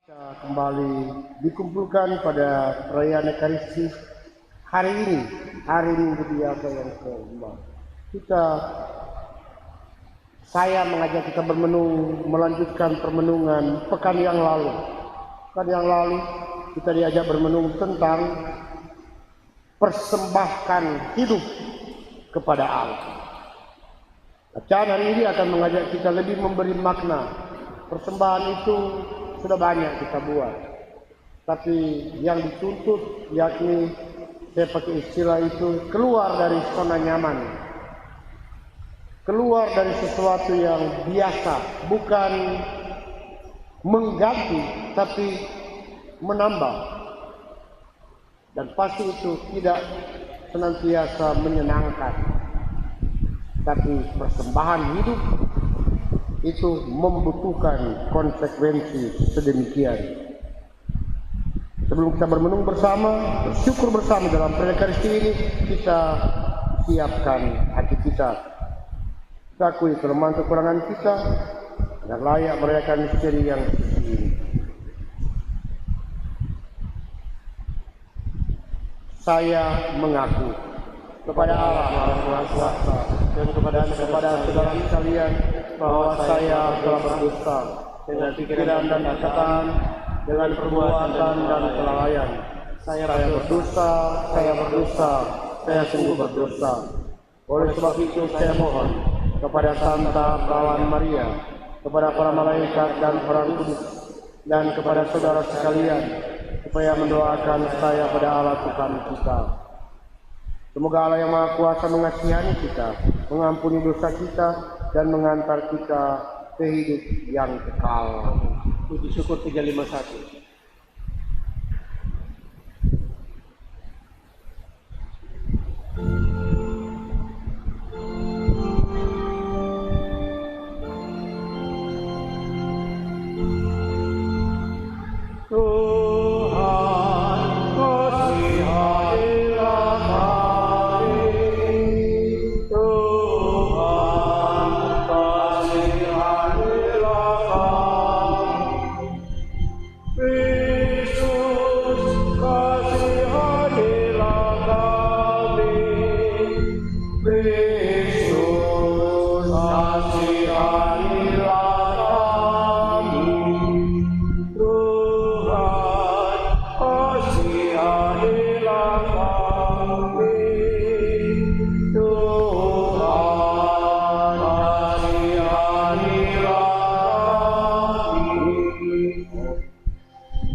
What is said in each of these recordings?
Kita kembali dikumpulkan pada perayaan Ekaristi hari ini, hari Minggu biasa yang kelima. Saya mengajak kita bermenung, melanjutkan permenungan pekan yang lalu. Pekan yang lalu kita diajak bermenung tentang persembahkan hidup kepada Allah. Bacaan hari ini akan mengajak kita lebih memberi makna. Persembahan itu sudah banyak kita buat, tapi yang dituntut yakni, saya pakai istilah itu, keluar dari zona nyaman, keluar dari sesuatu yang biasa, bukan mengganti tapi menambah, dan pasti itu tidak senantiasa menyenangkan, tapi persembahan hidup itu membutuhkan konsekuensi sedemikian. Sebelum kita bermenung bersama, bersyukur bersama dalam perayaan Ekaristi ini, kita siapkan hati kita. Kita akui kelemahan kekurangan kita dan layak merayakan misteri yang suci ini. Saya mengaku kepada Allah Maha Kuasa dan kepada saudara sekalian bahwa saya telah berdosa dengan pikiran dan perkataan, dengan perbuatan dan kelalaian. Saya berdosa, saya sungguh berdosa. Oleh sebab itu saya mohon kepada Santa Perawan Maria, kepada para malaikat dan orang kudus, dan kepada saudara sekalian, supaya mendoakan saya pada Allah Tuhan kita. Semoga Allah yang Maha Kuasa mengasihani kita, mengampuni dosa kita, dan mengantar kita ke hidup yang kekal. Puji syukur 351.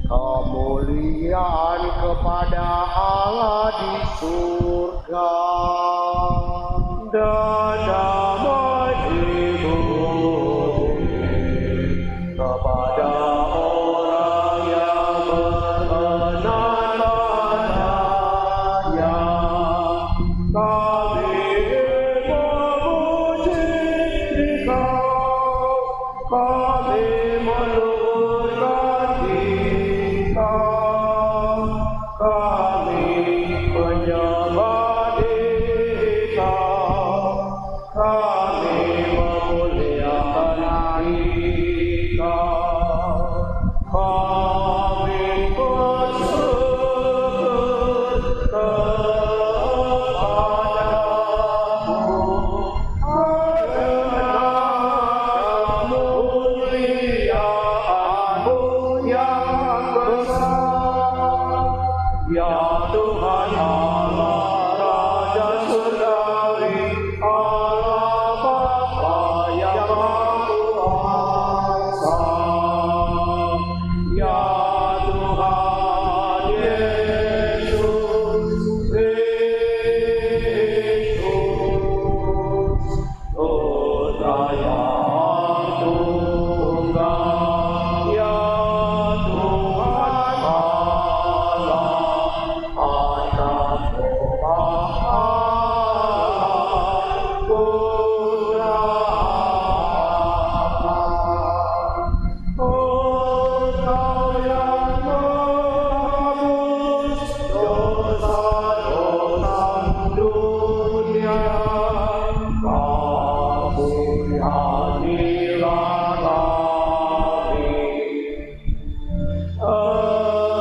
Kemuliaan kepada Allah di surga dan damai di bumi kepada orang yang berkenan padanya. Kami memuji Dikau, kami meluhurkan Dikau, kami menyembah Dikau, kami memuliakan Dikau, kami bersyukur kepadamu karena kemuliaan-Mu yang besar. Ya Tuhan Allah Raja Surgawi, Allah Bapa yang Maha Kuasa. Ya Tuhan Yesus Kristus, Putra yang tunggal, ya Tuhan Allah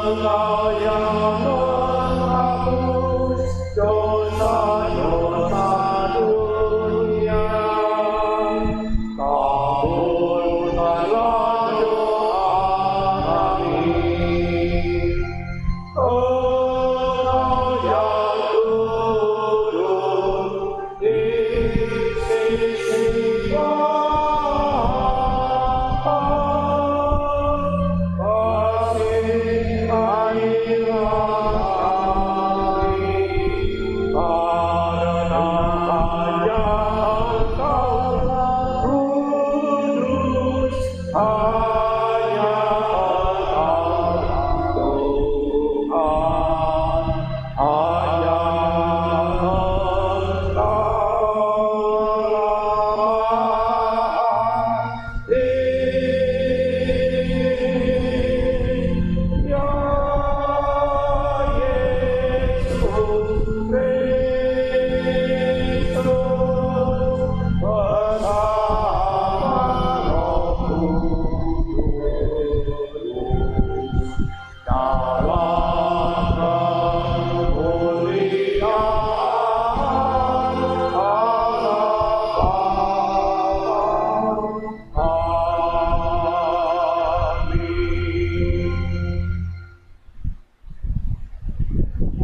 Engkau yang menghapus dosa-dosa dunia. Kabulkanlah doa kami. Engkau yang duduk di sisi Bapa, kasihanilah kami, karena hanya Engkaulah kudus, hanya Engkaulah Tuhan, hanya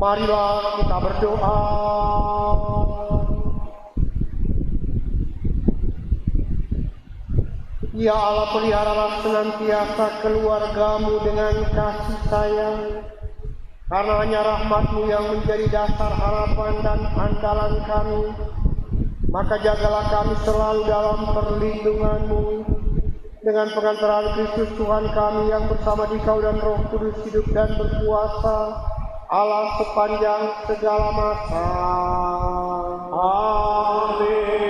marilah kita berdoa. Ya Allah, peliharalah senantiasa keluargamu dengan kasih sayang, karena hanya rahmat-Mu yang menjadi dasar harapan dan andalan kami. Maka jagalah kami selalu dalam perlindungan-Mu, dengan pengantaran Kristus Tuhan kami yang bersama Dikau dan Roh Kudus hidup dan berkuasa Allah sepanjang segala masa. Amin.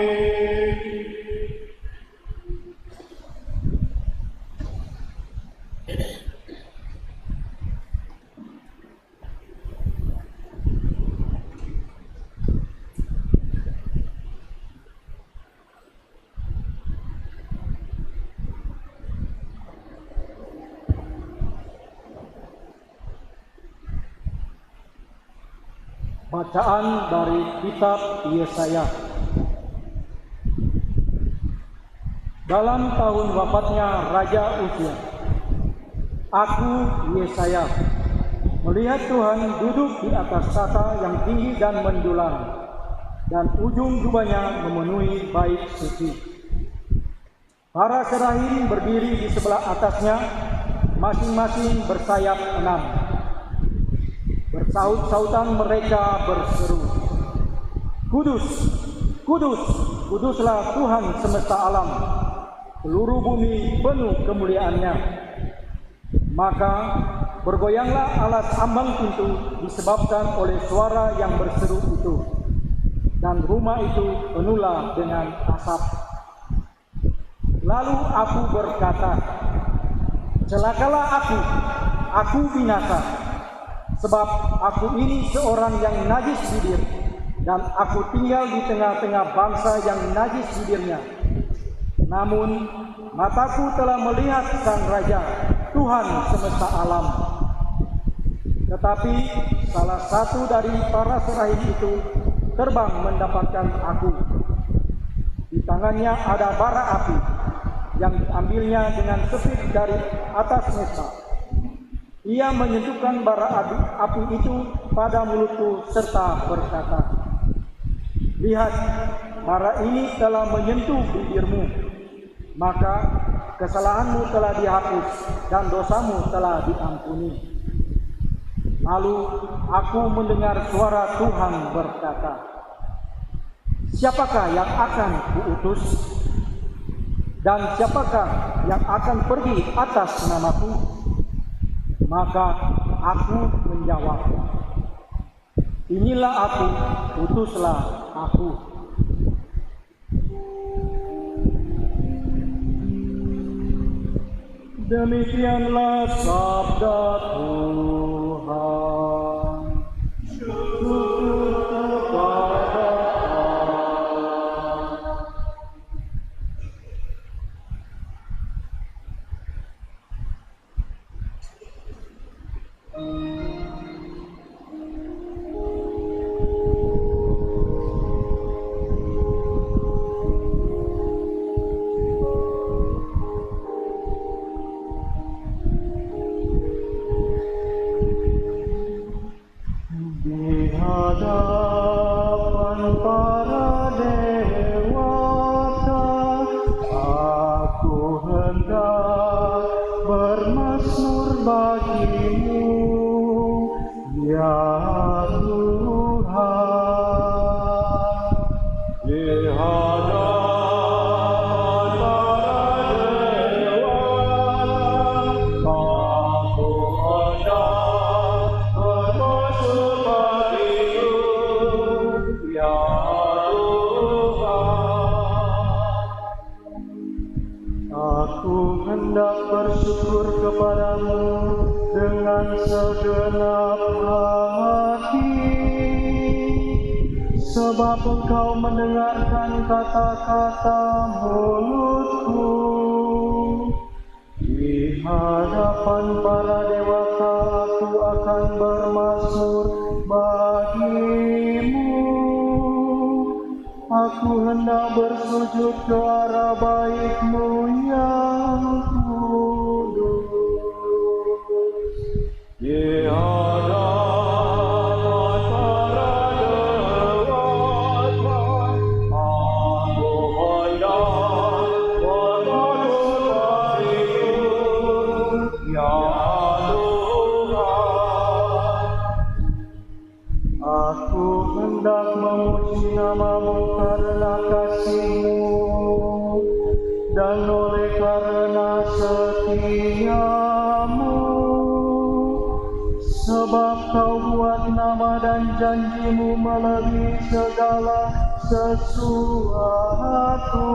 Bacaan dari kitab Yesaya. Dalam tahun wafatnya Raja Uzia, aku Yesaya melihat Tuhan duduk di atas tahta yang tinggi dan mendulang, dan ujung jubahnya memenuhi bait suci. Para serafim berdiri di sebelah atasnya, masing-masing bersayap 6. Bersaut-sautan mereka berseru, Kudus, kudus, kuduslah Tuhan semesta alam, seluruh bumi penuh kemuliaan-Nya. Maka bergoyanglah alas ambang pintu disebabkan oleh suara yang berseru itu, dan rumah itu penuhlah dengan asap. Lalu aku berkata, celakalah aku binasa, sebab aku ini seorang yang najis bibir, dan aku tinggal di tengah-tengah bangsa yang najis bibirnya. Namun mataku telah melihat Sang Raja, Tuhan semesta alam. Tetapi salah satu dari para serafim itu terbang mendapatkan aku. Di tangannya ada bara api, yang diambilnya dengan sepit dari atas mesa. Ia menyentuhkan bara api itu pada mulutku serta berkata, lihat, bara ini telah menyentuh bibirmu, maka kesalahanmu telah dihapus dan dosamu telah diampuni. Lalu aku mendengar suara Tuhan berkata, siapakah yang akan kuutus? Dan siapakah yang akan pergi atas namaku? Maka aku menjawab, inilah aku, utuslah aku. Demikianlah sabda Tuhan. Syukur kepada Allah. Di hadapan para dewata, aku hendak bermazmur bagimu, ya Tuhan. Di hadapan para dewata, aku hendak bermazmur bagimu, ya Tuhan. Aku hendak bersyukur kepadamu dengan segenap hati, sebab Engkau mendengarkan kata-kata mulutku. Di hadapan para dewata aku akan bermazmur bagimu. Aku hendak bersujud ke arah bait-Mu yang kudus. Di hadapan para dewata, aku hendak bermazmur bagimu, ya Tuhan. Aku hendak memuji nama-Mu karena kasih-Mu dan oleh karena setia-Mu, sebab Kau buat nama dan janji-Mu melebihi segala sesuatu.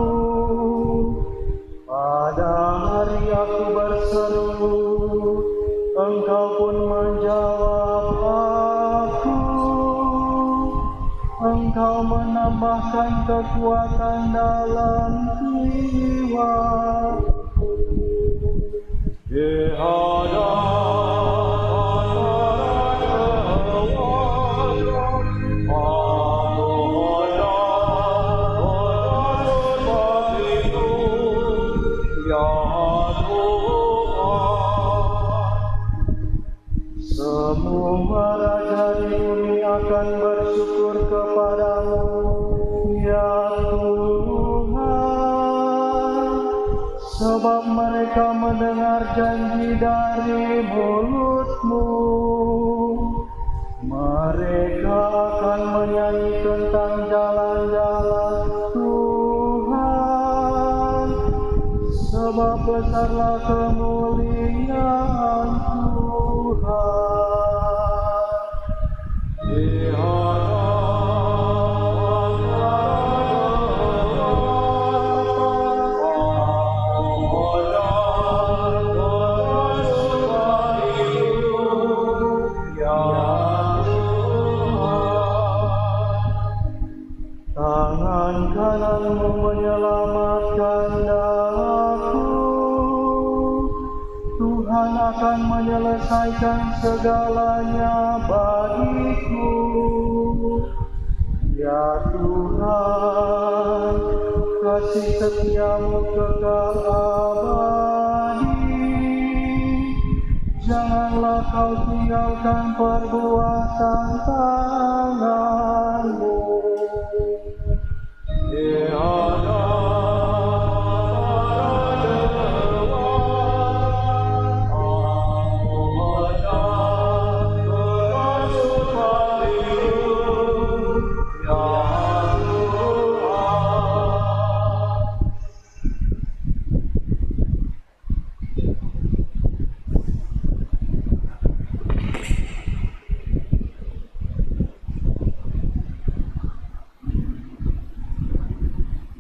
Pada hari aku berseru, Engkau pun menjawab aku. Engkau menambahkan kekuatan dalam jiwaku. Di hadapan para dewata, aku hendak bermazmur bagimu, ya Tuhan. Semua raja di bumi akan bersyukur kepadamu, ya Tuhan, sebab mereka mendengar janji dari mulut-Mu. Mereka akan menyanyi tentang jalan-jalan Tuhan, sebab besarlah kemuliaan Tuhan. Di hadapan para dewata, aku hendak bermazmur bagimu, ya Tuhan. Tangan kanan-Mu menyelamatkan aku. Tuhan akan menyelesaikan segalanya bagiku. Ya Tuhan, kasih setia-Mu kekal abadi. Janganlah Kau tinggalkan perbuatan tangan-Mu. Di hadapan para dewata, aku hendak bermazmur bagimu, ya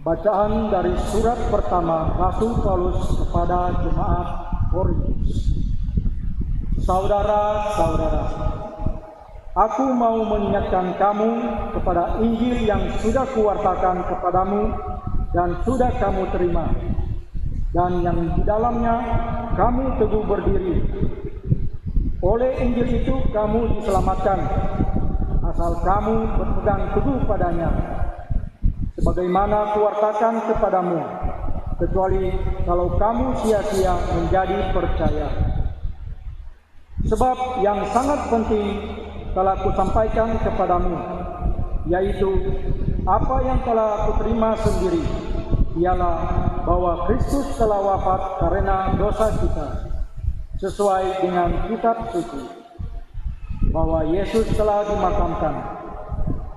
Bacaan dari surat pertama Rasul Paulus kepada jemaat Korintus. Saudara-saudara, aku mau mengingatkan kamu kepada Injil yang sudah kuwartakan kepadamu dan sudah kamu terima, dan yang di dalamnya kamu teguh berdiri. Oleh Injil itu kamu diselamatkan, asal kamu berpegang teguh padanya, sebagaimana kuwartakan kepadamu, kecuali kalau kamu sia-sia menjadi percaya. Sebab yang sangat penting telah kusampaikan kepadamu, yaitu apa yang telah kuterima sendiri, ialah bahwa Kristus telah wafat karena dosa kita, sesuai dengan kitab suci, bahwa Yesus telah dimakamkan,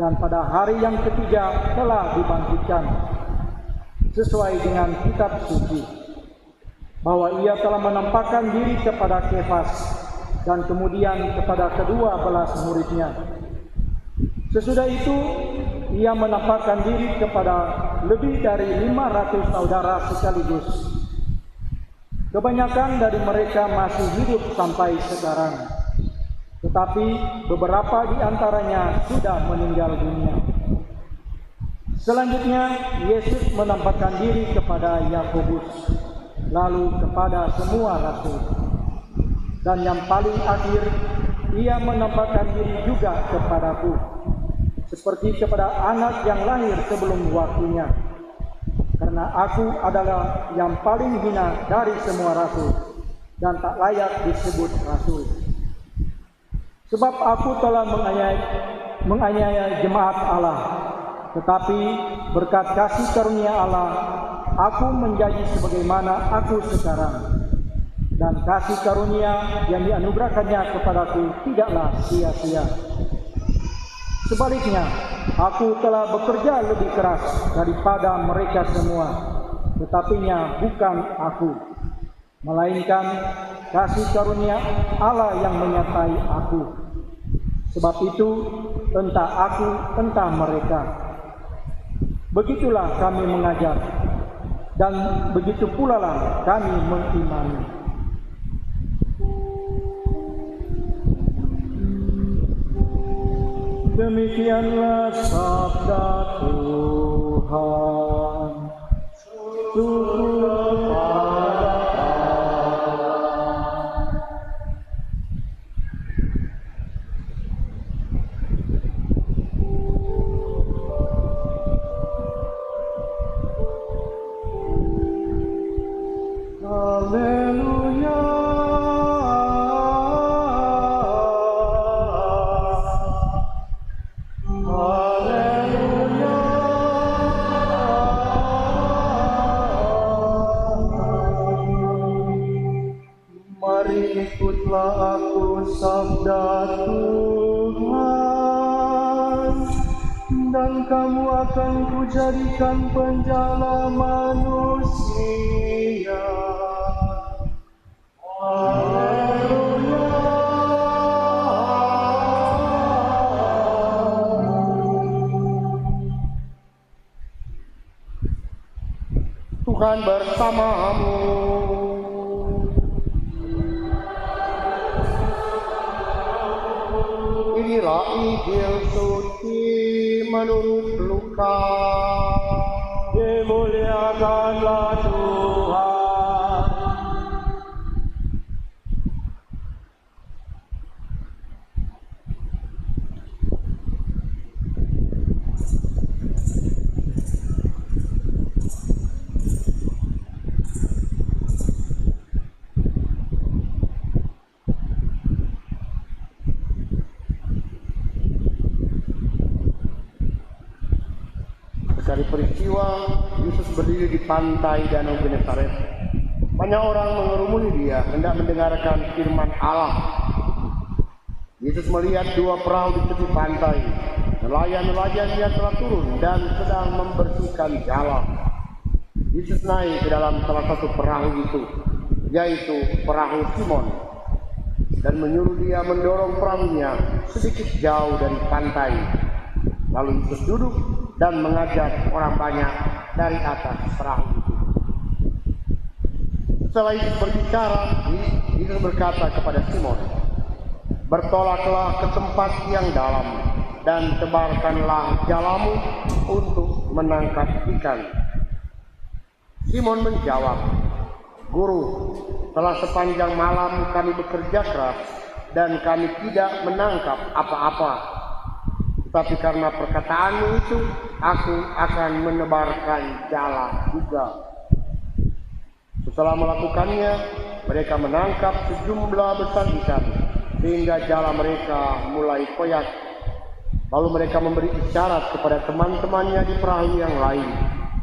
dan pada hari yang ketiga telah dibangkitkan, sesuai dengan kitab suci, bahwa ia telah menampakkan diri kepada Kefas, dan kemudian kepada kedua belas muridnya. Sesudah itu, ia menampakkan diri kepada lebih dari 500 saudara sekaligus. Kebanyakan dari mereka masih hidup sampai sekarang, tetapi beberapa di antaranya sudah meninggal dunia. Selanjutnya, Yesus menampakkan diri kepada Yakobus, lalu kepada semua rasul. Dan yang paling akhir, ia menampakkan diri juga kepadaku, seperti kepada anak yang lahir sebelum waktunya. Karena aku adalah yang paling hina dari semua rasul, dan tak layak disebut rasul. Sebab aku telah menganiaya jemaat Allah, tetapi berkat kasih karunia Allah, aku menjadi sebagaimana aku sekarang. Dan kasih karunia yang dianugerahkannya kepadaku tidaklah sia-sia. Sebaliknya, aku telah bekerja lebih keras daripada mereka semua, tetapinya bukan aku, melainkan kasih karunia Allah yang menyertai aku. Sebab itu, entah aku, entah mereka. Begitulah kami mengajar, dan begitu pula lah kami mengimani. Demikianlah sabda Tuhan. Syukur pada Haleluya. Ikutlah aku sabda Tuhan, dan kamu akan kujadikan penjala manusia. Haleluya. Tuhan bersamamu. Inilah Injil suci menurut Lukas. Dimuliakanlah Tuhan. Dari peristiwa Yesus berdiri di pantai Danau Genesaret. Banyak orang mengerumuni dia hendak mendengarkan firman Allah. Yesus melihat dua perahu di tepi pantai. Nelayan-nelayannya telah turun dan sedang membersihkan jalan. Yesus naik ke dalam salah satu perahu itu, yaitu perahu Simon, dan menyuruh dia mendorong perahunya sedikit jauh dari pantai. Lalu Yesus duduk dan mengajar orang banyak dari atas perahu itu. Setelah Yesus berbicara, Yesus berkata kepada Simon, "Bertolaklah ke tempat yang dalam dan tebarkanlah jalamu untuk menangkap ikan." Simon menjawab, "Guru, telah sepanjang malam kami bekerja keras dan kami tidak menangkap apa-apa. Tetapi karena perkataanmu itu, aku akan menebarkan jala juga. Setelah melakukannya, mereka menangkap sejumlah besar ikan, sehingga jala mereka mulai koyak. Lalu mereka memberi isyarat kepada teman-temannya di perahu yang lain,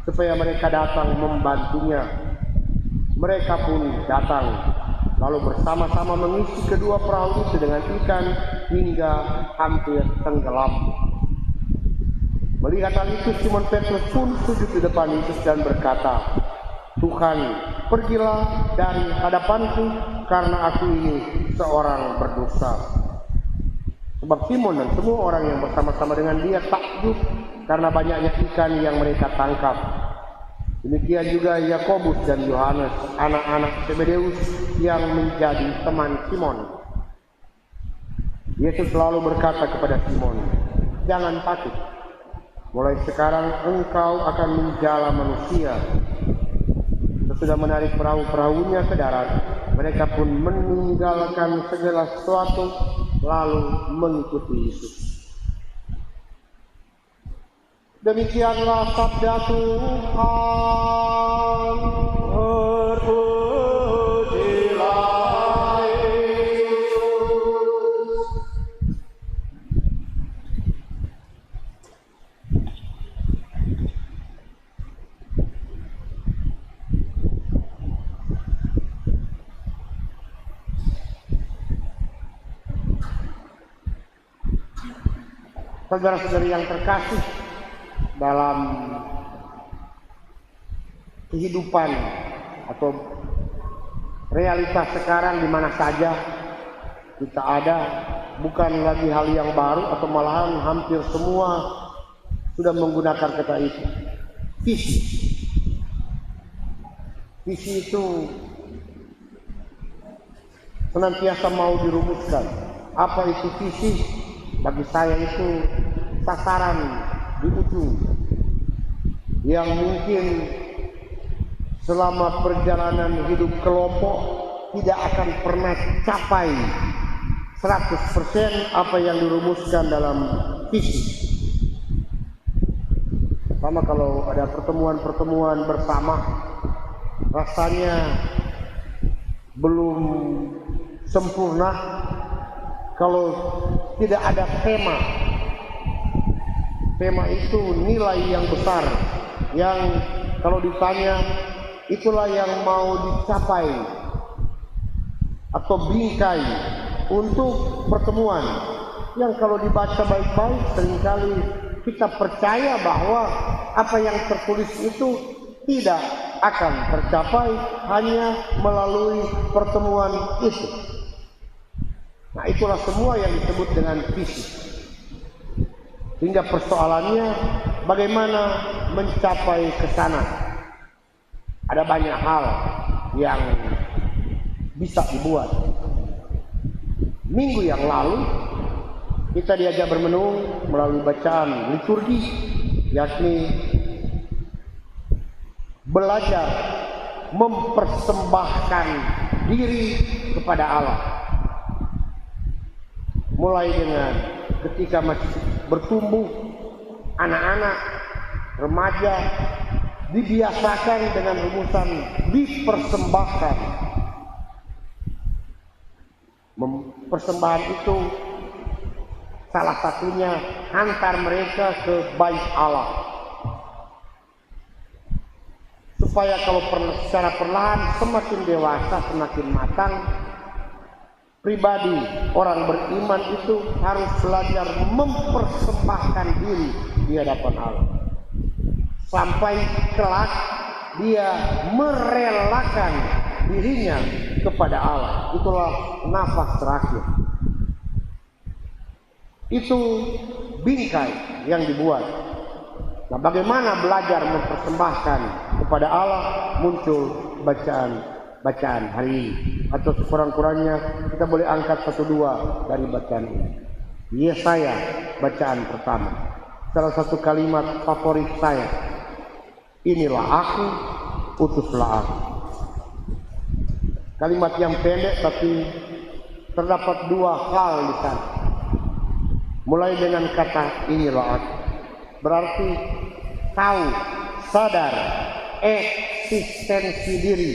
supaya mereka datang membantunya. Mereka pun datang, lalu bersama-sama mengisi kedua perahu itu dengan ikan hingga hampir tenggelam. Melihat hal itu, Simon Petrus pun sujud di depan Yesus dan berkata, Tuhan, pergilah dari hadapanku, karena aku ini seorang berdosa. Sebab Simon dan semua orang yang bersama-sama dengan dia takjub karena banyaknya ikan yang mereka tangkap. Demikian juga Yakobus dan Yohanes, anak-anak Zebedeus yang menjadi teman Simon. Yesus selalu berkata kepada Simon, jangan takut. Mulai sekarang engkau akan menjala manusia. Sesudah menarik perahu-perahunya ke darat, mereka pun meninggalkan segala sesuatu lalu mengikuti Yesus. Demikianlah sabda Tuhan. Terpujilah Yesus. Saudara-saudari yang terkasih, dalam kehidupan atau realitas sekarang di mana saja kita ada, bukan lagi hal yang baru atau malahan hampir semua sudah menggunakan kata itu, visi. Visi itu senantiasa mau dirumuskan. Apa itu visi? Bagi saya itu sasaran di ujung yang mungkin selama perjalanan hidup kelompok tidak akan pernah capai 100% apa yang dirumuskan dalam visi. Pertama, kalau ada pertemuan-pertemuan bersama, rasanya belum sempurna kalau tidak ada tema. Tema itu nilai yang besar, yang kalau ditanya itulah yang mau dicapai atau bingkai untuk pertemuan, yang kalau dibaca baik-baik seringkali kita percaya bahwa apa yang tertulis itu tidak akan tercapai hanya melalui pertemuan itu. Nah, itulah semua yang disebut dengan visi. Hingga persoalannya bagaimana mencapai ke sana. Ada banyak hal yang bisa dibuat. Minggu yang lalu kita diajak bermenung melalui bacaan liturgi, yakni belajar mempersembahkan diri kepada Allah. Mulai dengan ketika masih bertumbuh, anak-anak, remaja dibiasakan dengan rumusan dipersembahkan. Persembahan itu salah satunya hantar mereka ke bait Allah, supaya kalau secara perlahan semakin dewasa, semakin matang, pribadi orang beriman itu harus belajar mempersembahkan diri di hadapan Allah, sampai kelak dia merelakan dirinya kepada Allah. Itulah nafas terakhir. Itu bingkai yang dibuat. Nah, bagaimana belajar mempersembahkan kepada Allah? Muncul bacaan hari ini, atau sekurang-kurangnya kita boleh angkat 1-2 dari bacaan ini. Yesaya bacaan pertama, salah satu kalimat favorit saya, inilah aku, utuslah aku. Kalimat yang pendek tapi terdapat dua hal di sana. Mulai dengan kata inilah aku. Berarti tahu, sadar eksistensi diri.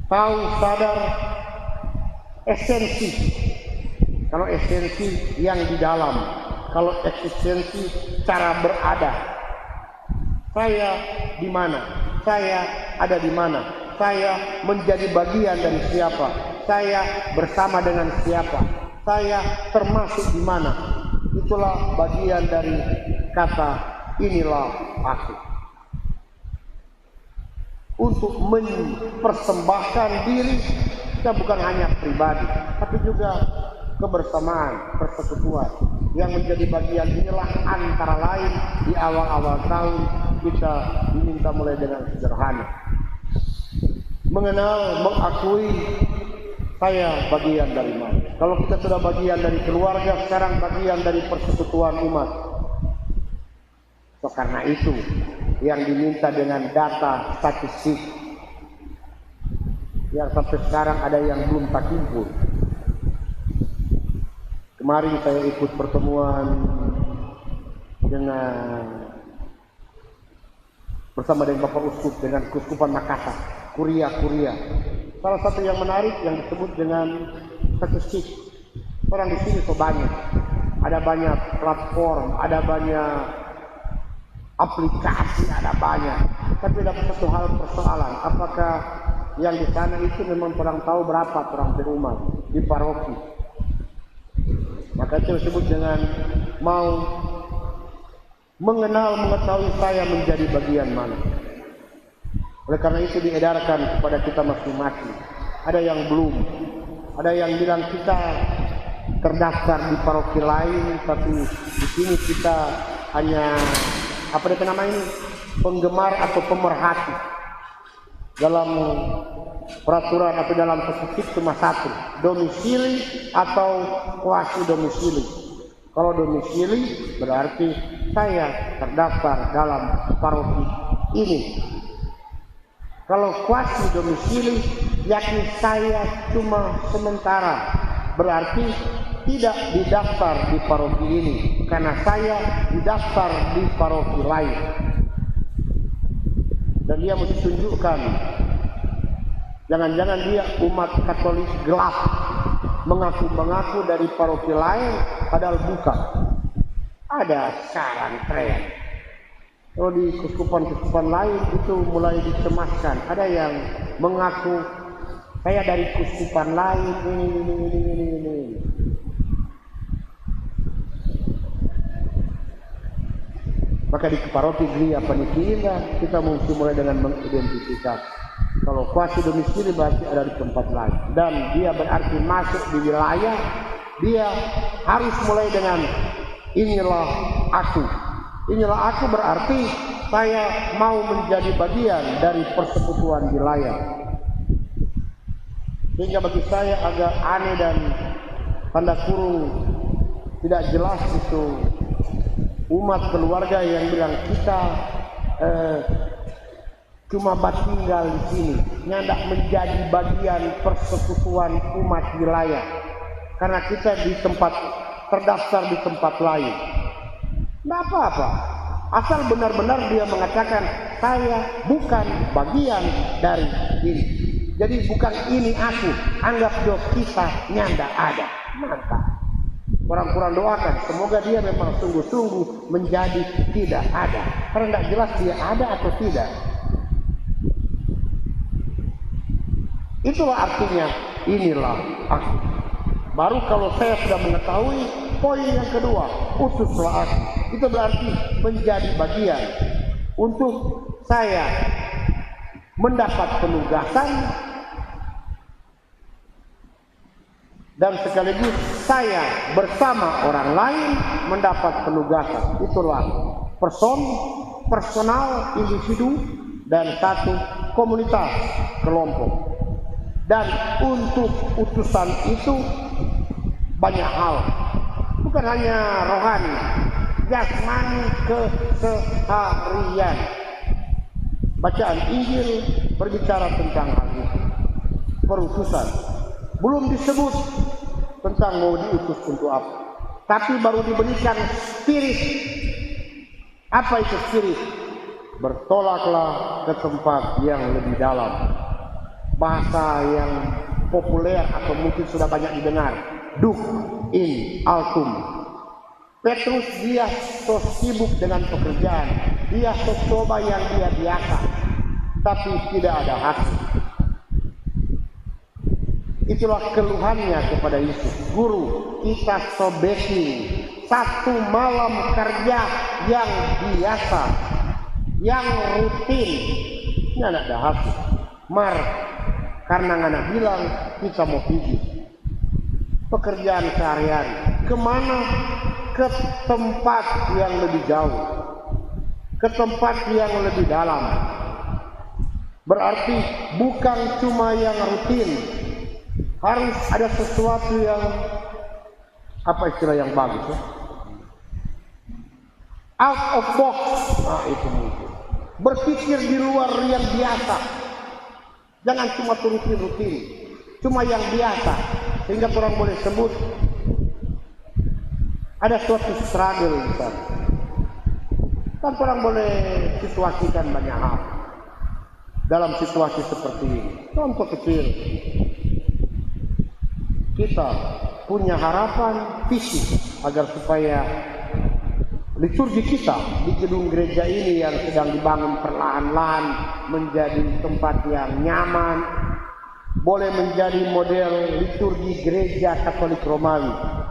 Tahu, sadar esensi. Kalau esensi yang di dalam, kalau eksistensi cara berada. Saya di mana? Saya ada di mana? Saya menjadi bagian dari siapa? Saya bersama dengan siapa? Saya termasuk di mana? Itulah bagian dari kata inilah aku. Untuk mempersembahkan diri, kita bukan hanya pribadi, tapi juga kebersamaan, persekutuan. Yang menjadi bagian inilah antara lain di awal-awal tahun kita diminta mulai dengan sederhana. Mengenal, mengakui saya bagian dari mana. Kalau kita sudah bagian dari keluarga, sekarang bagian dari persekutuan umat. So, karena itu yang diminta dengan data statistik yang sampai sekarang ada yang belum terkumpul. Kemarin saya ikut pertemuan bersama dengan Bapak Uskup dengan Keuskupan Makassar, Kuria. Salah satu yang menarik yang disebut dengan statistik. Orang di sini so banyak, ada banyak platform, ada banyak aplikasi, ada banyak. Tapi ada satu hal persoalan, apakah yang di sana itu memang orang tahu berapa orang berumat di paroki? Maka itu disebut dengan mau mengetahui saya menjadi bagian mana. Oleh karena itu diedarkan kepada kita masing-masing. Ada yang belum, ada yang bilang kita terdaftar di paroki lain, tapi di sini kita hanya penggemar atau pemerhati. Dalam peraturan atau dalam statistik cuma satu, domisili atau kuasi domisili. Kalau domisili berarti saya terdaftar dalam paroki ini. Kalau kuasi domisili yakni saya cuma sementara, berarti tidak didaftar di paroki ini karena saya didaftar di paroki lain. Dan dia mesti tunjukkan, jangan-jangan dia umat Katolik gelap, mengaku-mengaku dari paroki lain, padahal bukan. Ada sekarang tren. Kalau di keuskupan-keuskupan lain itu mulai dicemaskan. Ada yang mengaku saya dari keuskupan lain, ini. Maka di paroki Gria Panitia kita mesti mulai dengan mengidentifikasi. Kalau kuasi domisili berarti ada di tempat lain. Dan dia berarti masuk di wilayah, dia harus mulai dengan inilah aku. Inilah aku berarti saya mau menjadi bagian dari persekutuan wilayah. Sehingga bagi saya agak aneh dan tanda kurung tidak jelas itu umat keluarga yang bilang kita cuma tinggal di sini, nyandak menjadi bagian persekutuan umat wilayah karena kita di tempat terdaftar di tempat lain. Tidak apa-apa, asal benar-benar dia mengatakan saya bukan bagian dari ini. Jadi bukan ini aku, anggap dong kita nyandak ada. Mantap. Kurang-kurang doakan, semoga dia memang sungguh-sungguh menjadi tidak ada. Karena tidak jelas dia ada atau tidak. Itulah artinya inilah aku. Baru kalau saya sudah mengetahui poin yang kedua, utuslah aku. Itu berarti menjadi bagian untuk saya mendapat penugasan dan sekaligus saya bersama orang lain mendapat penugasan. Itulah personal, individu, dan satu komunitas, kelompok. Dan untuk utusan itu banyak hal, bukan hanya rohani, jasmani, keseharian. Bacaan Injil berbicara tentang hal itu. Perutusan belum disebut tentang mau diutus untuk apa. Tapi baru diberikan spirit. Apa itu spirit? Bertolaklah ke tempat yang lebih dalam. Bahasa yang populer atau mungkin sudah banyak didengar, duc in altum. Petrus dia so sibuk dengan pekerjaan, dia so coba yang dia biasa, tapi tidak ada hasil. Itulah keluhannya kepada Yesus. Guru, kita so backing satu malam kerja yang biasa, yang rutin, ini ada hasil. Mar, karena ngana bilang kita mau pergi pekerjaan sehari-hari kemana? Ke tempat yang lebih jauh, ke tempat yang lebih dalam. Berarti bukan cuma yang rutin, harus ada sesuatu yang apa istilah yang bagus ya? Out of box. Nah, itu mungkin berpikir di luar yang biasa. Jangan cuma rutin, cuma yang biasa, sehingga orang boleh sebut ada suatu struggle misalnya. Kan orang boleh situasikan banyak hal dalam situasi seperti ini. Contoh kecil, kita punya harapan fisik agar supaya liturgi kita di gedung gereja ini yang sedang dibangun perlahan-lahan menjadi tempat yang nyaman, boleh menjadi model liturgi gereja Katolik Romawi.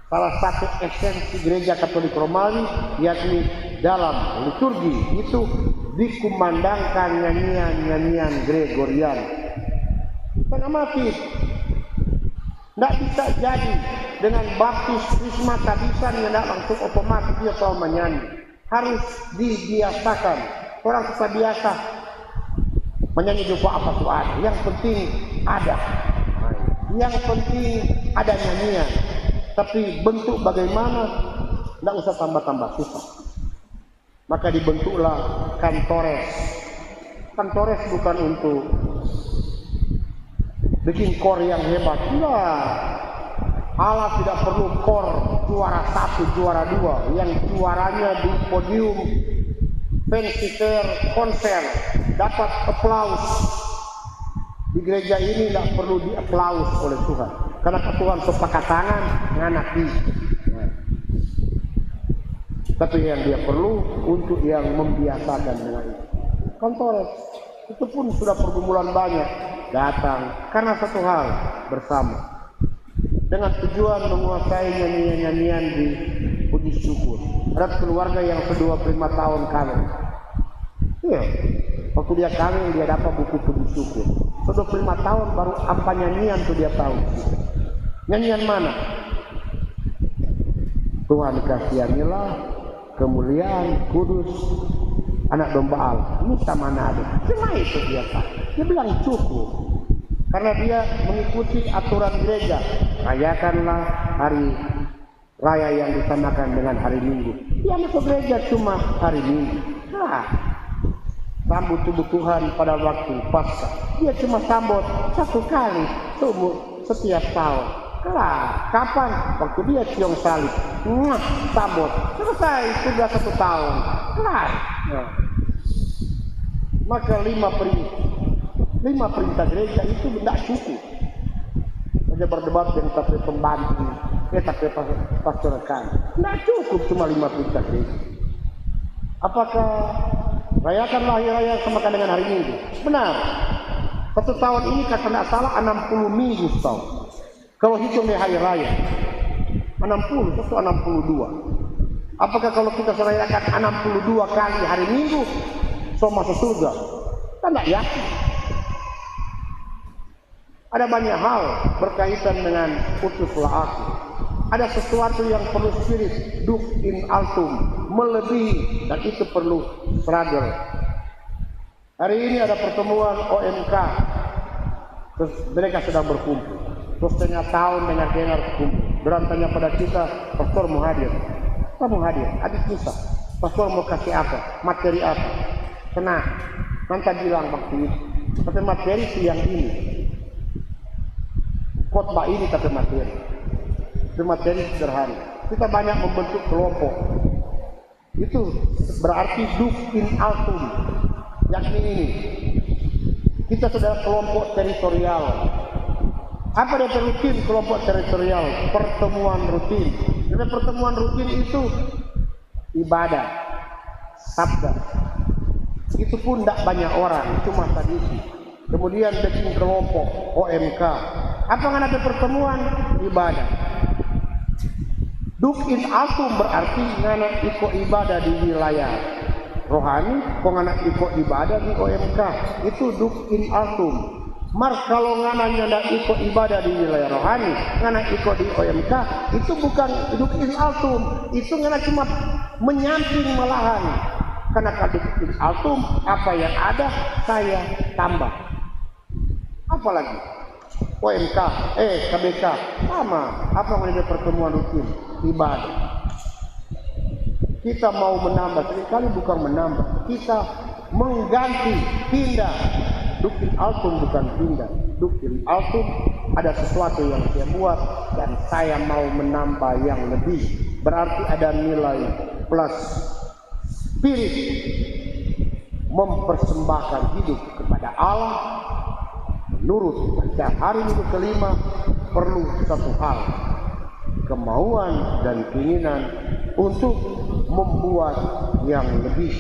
Salah satu esensi gereja Katolik Romawi yakni dalam liturgi itu dikumandangkan nyanyian-nyanyian Gregorian. Setengah mati. Tidak bisa jadi dengan baptis, krisma, tabisan yang tidak langsung otomatis dia tahu menyanyi. Harus dibiasakan. Orang susah biasa menyanyi juga apa tuh ada. Yang penting ada. Yang penting ada nyanyian. Tapi bentuk bagaimana tidak usah tambah-tambah susah. Maka dibentuklah kantores. Kantores bukan untuk bikin kor yang hebat. Tidak. Allah tidak perlu kor juara 1, juara 2. Yang juaranya di podium pensiker konser dapat aplaus. Di gereja ini tidak perlu diaplaus oleh Tuhan. Karena Tuhan sepakat tangan nganaki. Tapi yang dia perlu untuk yang membiasakan dengan itu. Kantores itu pun sudah pergumulan banyak datang karena satu hal bersama dengan tujuan menguasai nyanyian-nyanyian di puji syukur. Ada keluarga yang kedua 5 tahun kawin. Iya, waktu dia kawin dia dapat buku puji syukur. Sudah 5 tahun baru apa nyanyian tuh dia tahu. Nyanyian mana? Tuhan kasihanilah, kemuliaan, kudus, anak domba Allah. Ini sama nada. Cuma itu dia tahu. Dia bilang cukup. Karena dia mengikuti aturan gereja. Rayakanlah hari raya yang disamakan dengan hari Minggu. Dia masuk gereja cuma hari Minggu. Sambut tubuh Tuhan pada waktu Paskah. Dia cuma sambut 1 kali setiap tahun. Kapan? Waktu dia ciong salib. Sambut. Selesai. Sudah 1 tahun. Maka 5 perintah gereja itu tidak cukup. Saja berdebat dengan tapi pembantu, tapi pastor rekan. Tidak cukup cuma 5 perintah gereja. Apakah rayakanlah hari raya samakan dengan hari Minggu? Benar. 1 tahun ini kalau tidak salah 60 minggu setahun. Kalau hitung di hari raya 60, itu 62. Apakah kalau kita merayakan 62 kali hari Minggu so masuk surga? Kita tidak yakin. Ada banyak hal berkaitan dengan utuslah aku. Ada sesuatu yang perlu spirit, duc in altum, melebihi, dan itu perlu struggle. Hari ini ada pertemuan OMK, terus mereka sedang berkumpul. Terus setengah tahun dengar kumpul. Berantanya pada kita, pastor mau hadir. Kita mau hadir, habis misa. Pastor mau kasih apa? Materi apa? Tenang, nanti bilang waktu itu. Tapi materi siang ini. Khotbah ini tapi materi. materi sederhana. Kita banyak membentuk kelompok. Itu berarti duk in altum, yakni ini. Kita sudah kelompok teritorial. Apa dia rutin kelompok teritorial? Pertemuan rutin. Karena pertemuan rutin itu ibadah, sabda. Itu pun tidak banyak orang, cuma tradisi. Kemudian bikin kelompok OMK. Apa yang ada pertemuan? Ibadah. Duk in altum berarti ngana iko ibadah di wilayah rohani, kok ngana iko ibadah di OMK. Itu duk in altum. Mar kalau ngana nyanda iko ibadah di wilayah rohani, ngana iko di OMK, itu bukan duk in altum. Itu ngana cuma menyamping malahan. Karena duk in altum, apa yang ada saya tambah. Apalagi OMK, KBK sama. Apa yang ada pertemuan rutin? Ibadah. Kita mau menambah, seringkali bukan menambah, kita mengganti, pindah. Dukil altum bukan pindah. Dukil altum ada sesuatu yang saya buat dan saya mau menambah yang lebih. Berarti ada nilai plus. Spirit mempersembahkan hidup kepada Allah. Menurut setiap hari minggu kelima perlu satu hal, kemauan dan keinginan untuk membuat yang lebih.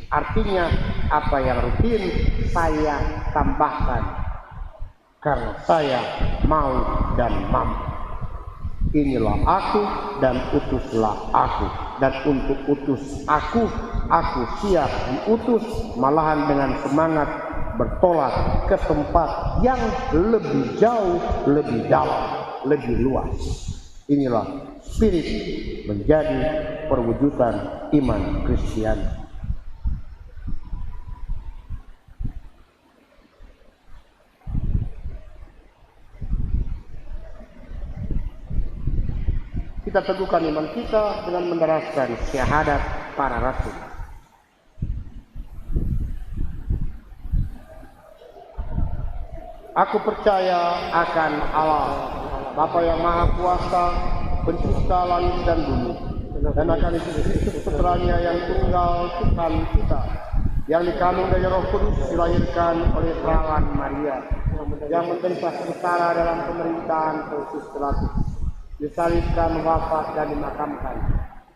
Artinya apa yang rutin saya tambahkan karena saya mau dan mampu. Inilah aku dan utuslah aku, dan untuk utus aku siap diutus, malahan dengan semangat bertolak ke tempat yang lebih jauh, lebih dalam, lebih luas. Inilah spirit menjadi perwujudan iman Kristiani. Kita teguhkan iman kita dengan menderaskan syahadat para rasul. Aku percaya akan Allah, Bapa yang Maha Kuasa, pencipta langit dan bumi, dan akan Yesus putranya yang tunggal Tuhan kita, yang dikandung dari Roh Kudus, dilahirkan oleh perawan Maria, yang menderita sengsara dalam pemerintahan Pontius Pilatus, disalibkan, wafat dan dimakamkan,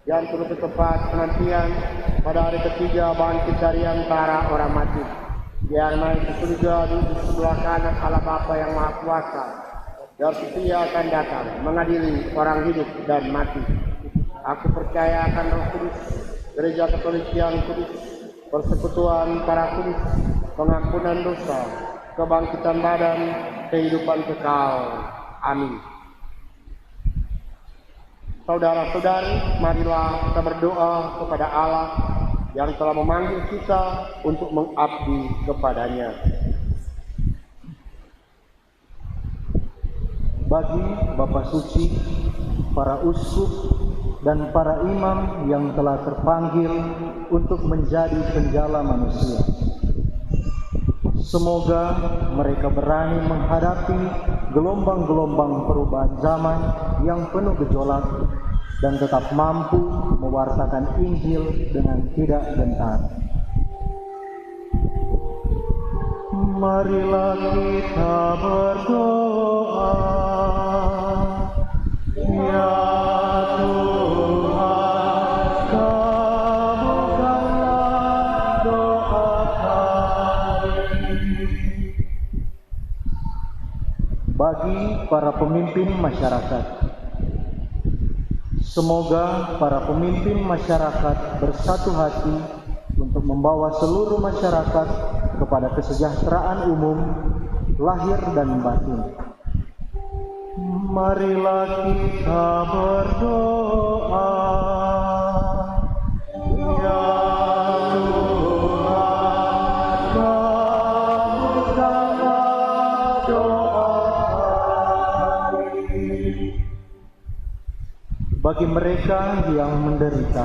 yang turut ke tempat penantian pada hari ketiga bangkit dari antara orang mati, yang naik ke surga di sebelah kanan Allah Bapa yang Maha Kuasa, dan setia akan datang mengadili orang hidup dan mati. Aku percaya akan Roh Kudus, Gereja Katolik yang kudus, persekutuan para kudus, pengampunan dosa, kebangkitan badan, kehidupan kekal. Amin. Saudara-saudari, marilah kita berdoa kepada Allah yang telah memanggil kita untuk mengabdi kepadanya. Bagi Bapak Suci, para uskup, dan para imam yang telah terpanggil untuk menjadi penjala manusia, semoga mereka berani menghadapi gelombang-gelombang perubahan zaman yang penuh gejolak dan tetap mampu mewartakan Injil dengan tidak gentar. Marilah kita berdoa. Ya Tuhan, kabulkanlah doa kami. Bagi para pemimpin masyarakat, semoga para pemimpin masyarakat bersatu hati untuk membawa seluruh masyarakat kepada kesejahteraan umum, lahir dan batin. Marilah kita berdoa. Ya Tuhan, kabulkanlah doa kami. Bagi mereka yang menderita,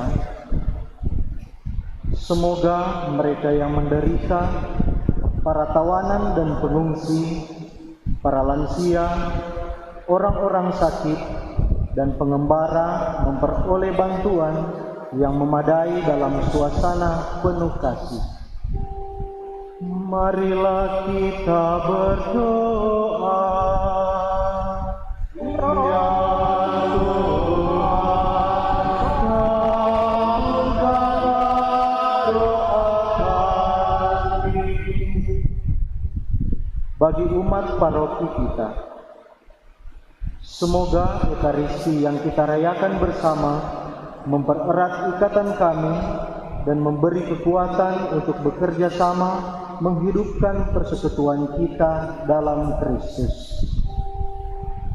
semoga mereka yang menderita, para tawanan dan pengungsi, para lansia, orang-orang sakit, dan pengembara memperoleh bantuan yang memadai dalam suasana penuh kasih. Marilah kita berdoa. Ya bagi umat paroki kita, semoga Ekaristi yang kita rayakan bersama mempererat ikatan kami dan memberi kekuatan untuk bekerja sama menghidupkan persekutuan kita dalam Kristus.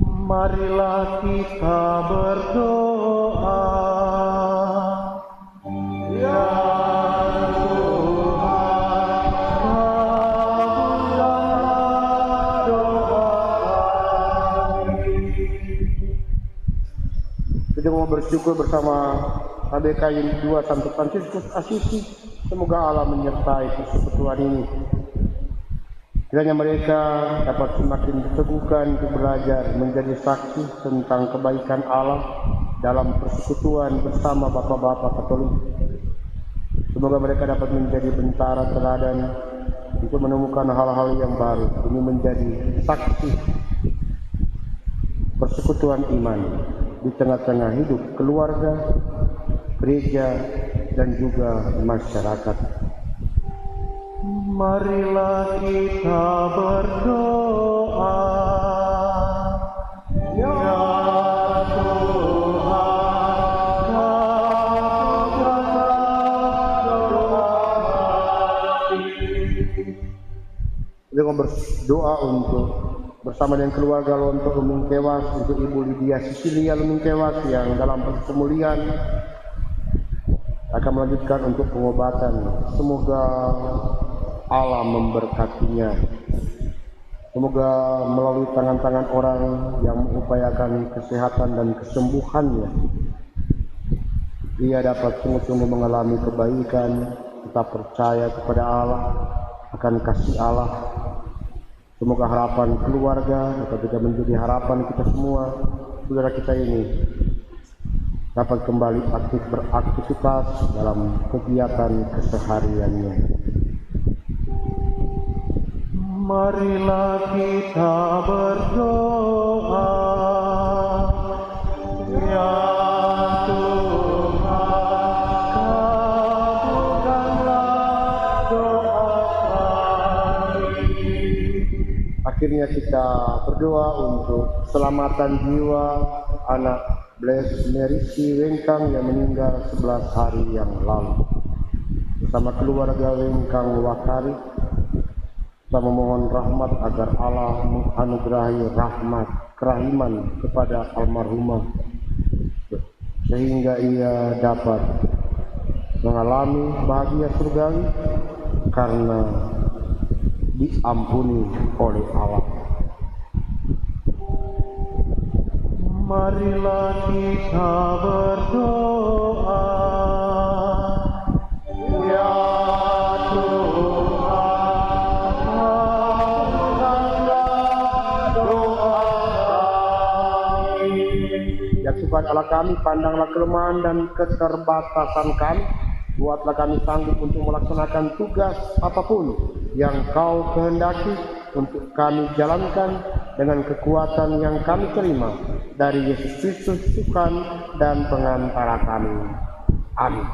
Marilah kita berdoa. Ya kita mau bersyukur bersama HBK 2 Santo Fransiskus Asisi. Semoga Allah menyertai persekutuan ini. Kiranya mereka dapat semakin diteguhkan untuk belajar menjadi saksi tentang kebaikan Allah dalam persekutuan bersama Bapak-Bapak Katolik. Semoga mereka dapat menjadi bentara teladan untuk menemukan hal-hal yang baru demi menjadi saksi persekutuan iman di tengah-tengah hidup keluarga, gereja, dan juga masyarakat. Marilah kita berdoa. Ya Tuhan, kabulkanlah doa kami. Kita mau berdoa untuk bersama dengan keluarga Lonto Lumingkewas, untuk Ibu Lydia Sicilia Lumingkewas yang dalam proses pemulihan akan melanjutkan untuk pengobatan. Semoga Allah memberkatinya. Semoga melalui tangan-tangan orang yang mengupayakan kesehatan dan kesembuhannya, ia dapat sungguh-sungguh mengalami kebaikan, tetap percaya kepada Allah, akan kasih Allah. Semoga harapan keluarga dapat juga menjadi harapan kita semua, saudara kita ini dapat kembali beraktivitas dalam kegiatan kesehariannya. Marilah kita berdoa. Ya Tuhan, kabulkanlah doa kami. Akhirnya kita berdoa untuk keselamatan jiwa anak Bless Merisi Wengkang yang meninggal 11 hari yang lalu. Bersama keluarga Wengkang Wakari, kita memohon rahmat agar Allah menganugerahi rahmat kerahiman kepada almarhumah, sehingga ia dapat mengalami bahagia surgawi karena diampuni oleh Allah. Marilah kita berdoa. Ya Tuhan, kabulkanlah doa kami. Ya Tuhan Allah kami, pandanglah kelemahan dan keterbatasan kami. Buatlah kami sanggup untuk melaksanakan tugas apapun yang Kau kehendaki untuk kami jalankan dengan kekuatan yang kami terima dari Yesus Kristus Tuhan dan pengantara kami. Amin.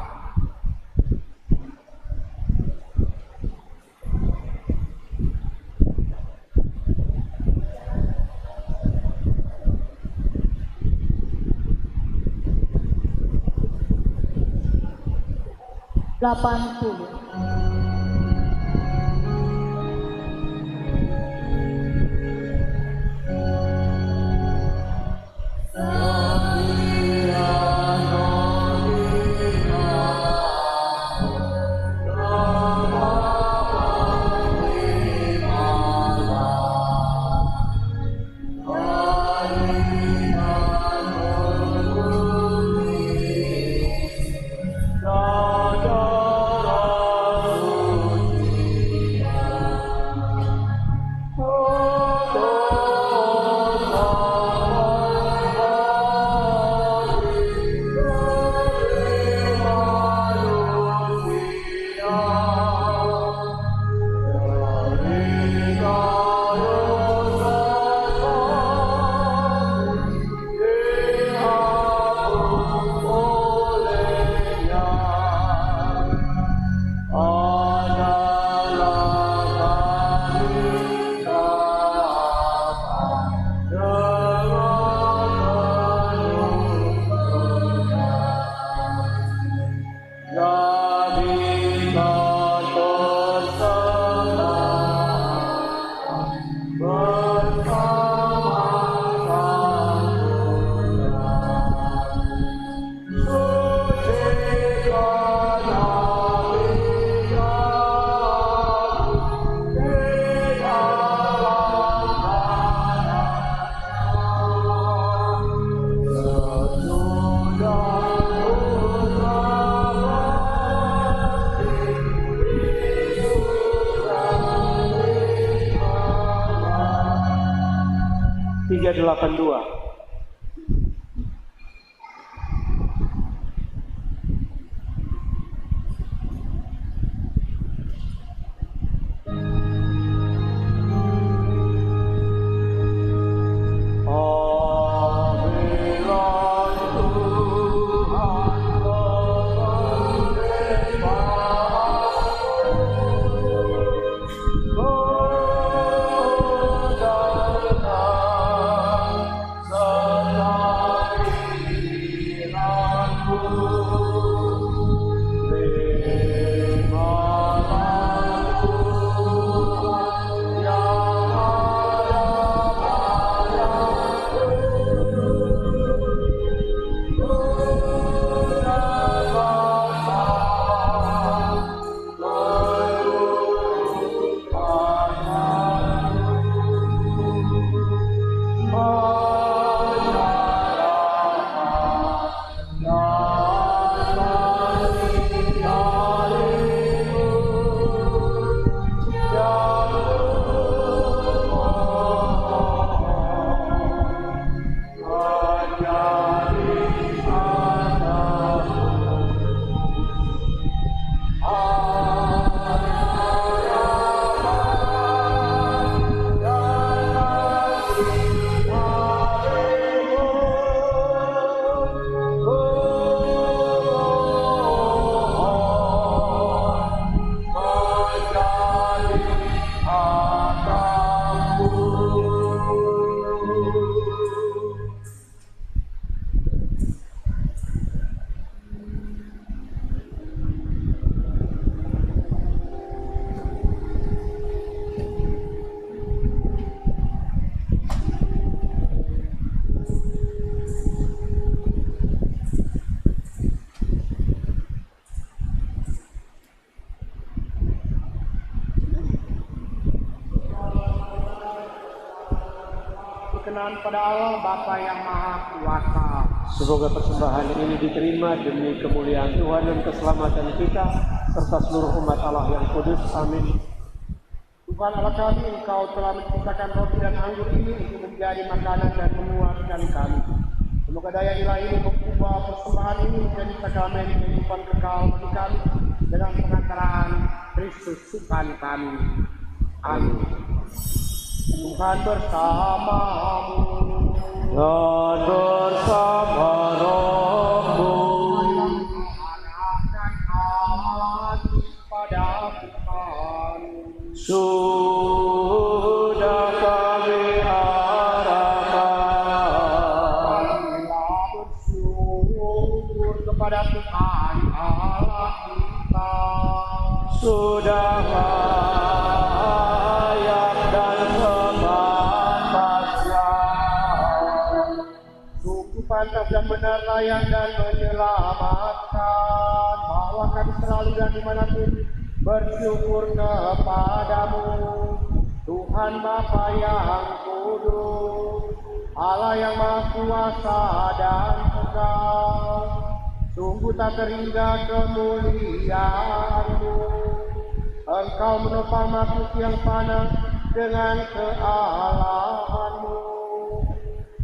82. Berkenan pada Allah Bapa yang Maha Kuasa. Semoga persembahan ini diterima demi kemuliaan Tuhan dan keselamatan kita serta seluruh umat Allah yang kudus. Amin. Tuhan Allah kami, Engkau telah menciptakan roti dan anggur ini untuk menjadi makanan dan menguatkan kami. Semoga daya ilahi ini mengubah persembahan ini menjadi sakramen kehidupan kekal bagi kami dengan pengantaraan Kristus Tuhan kami. Amin. Tuhan bersamamu Dan bersama rohmu. Arahkan hati pada Tuhan. Sudah kami arahkan. Marilah bersyukur kepada Tuhan Allah kita. Sudah layak dan sepantasnya. Sungguh pantas dan benar layak dan menyelamatkan, bahwa kami selalu dan dimanapun bersyukur kepadamu, Tuhan Bapa yang kudus, Allah yang Maha Kuasa dan tegas. Sungguh tak terhingga kemuliaan-Mu. Engkau menopang makhluk yang fana dengan kealahan-Mu,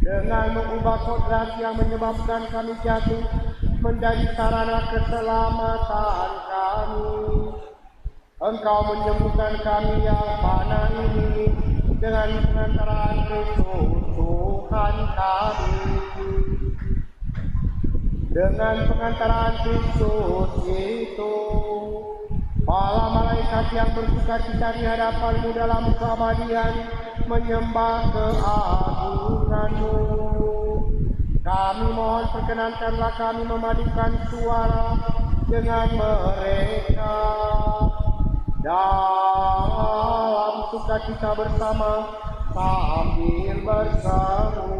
dengan mengubah kodrat yang menyebabkan kami jatuh menjadi sarana keselamatan kami. Engkau menyembuhkan kami yang fana ini dengan pengantaraan Kristus Tuhan kami. Dengan pengantaraan Kristus itu, para malaikat yang bersuka-cita di hadapan-Mu dalam keabadian menyembah keagungan-Mu. Kami mohon perkenankanlah kami memadukan suara dengan mereka dalam sukacita bersama sambil berseru.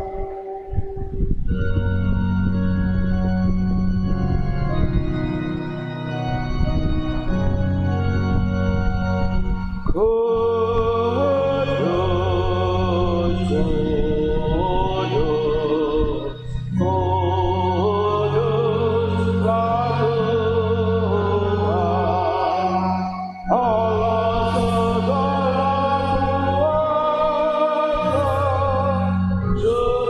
Joy.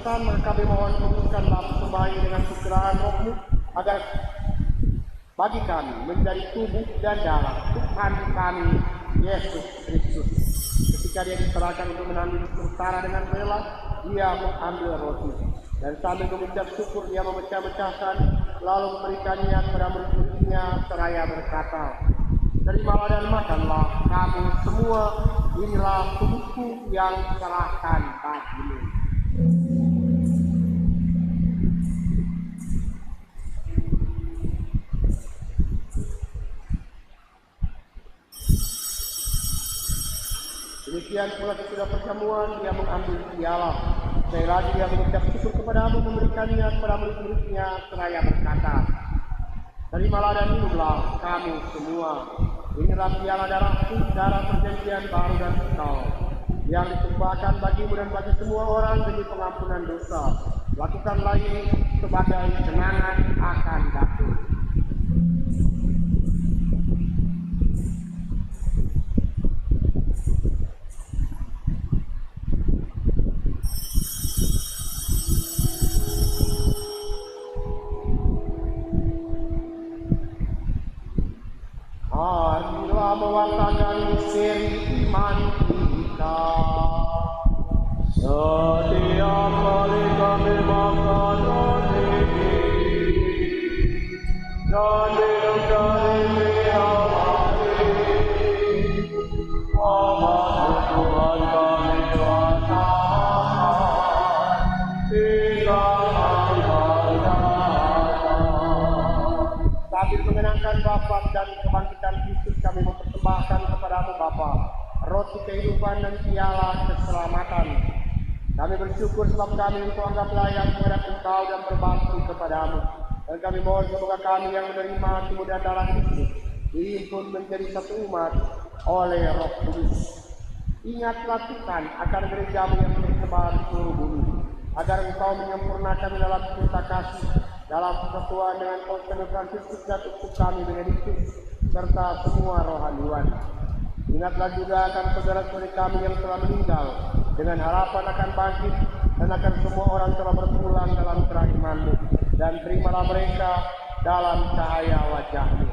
pesan, maka kami mohon kumpulkanlah semua ini dengan pikiran rohmu, agar bagi kami menjadi tubuh dan darah Tuhan kami Yesus Kristus. Ketika dia diserahkan untuk mengambil sementara dengan rela, dia mengambil roti dan sambil mengucap syukur dia memecah-mecahkan, lalu memberikannya kepada murid-muridnya seraya berkata, "Terimalah dan makanlah kamu semua, inilah tubuhku yang diserahkan bagimu." Demikian pula sesudah perjamuan dia mengambil piala. Sekali lagi dia mengucap syukur kepadamu, memberikannya kepada murid-muridnya seraya berkata, "Terimalah dan minumlah kamu semua. Inilah piala darahku, darah perjanjian baru dan kekal, yang ditumpahkan bagimu dan bagi semua orang demi pengampunan dosa. Lakukanlah ini sebagai kenangan akan aku." Marilah mewartakan misteri iman kita. Setiap kali kami makan roti dan minum dari piala ini, amat Tuhan kami rasakan hingga Engkau datang. Sambil mengenangkan wafat dan kebangkitan Kristus, kami mempersembahkan kepadamu Bapa roti kehidupan dan piala keselamatan. Kami bersyukur sebab kami engkau anggap layak menghadap Engkau dan berbakti kepadamu. Dan kami mohon semoga kami yang menerima tubuh dan darah Kristus dihimpun menjadi satu umat oleh Roh Kudus. Ingatlah Tuhan akan gerejamu yang tersebar di seluruh bumi, agar Engkau menyempurnakan dalam cinta kasih, dalam persatuan dengan Konseil Fransiskus dan uskup kami Benediktus, serta semua rohaniwan. Ingatlah juga akan saudara-saudari kami yang telah meninggal, dengan harapan akan bangkit, dan akan semua orang telah berpulang dalam terang iman-Mu, dan terimalah mereka dalam cahaya wajah-Mu.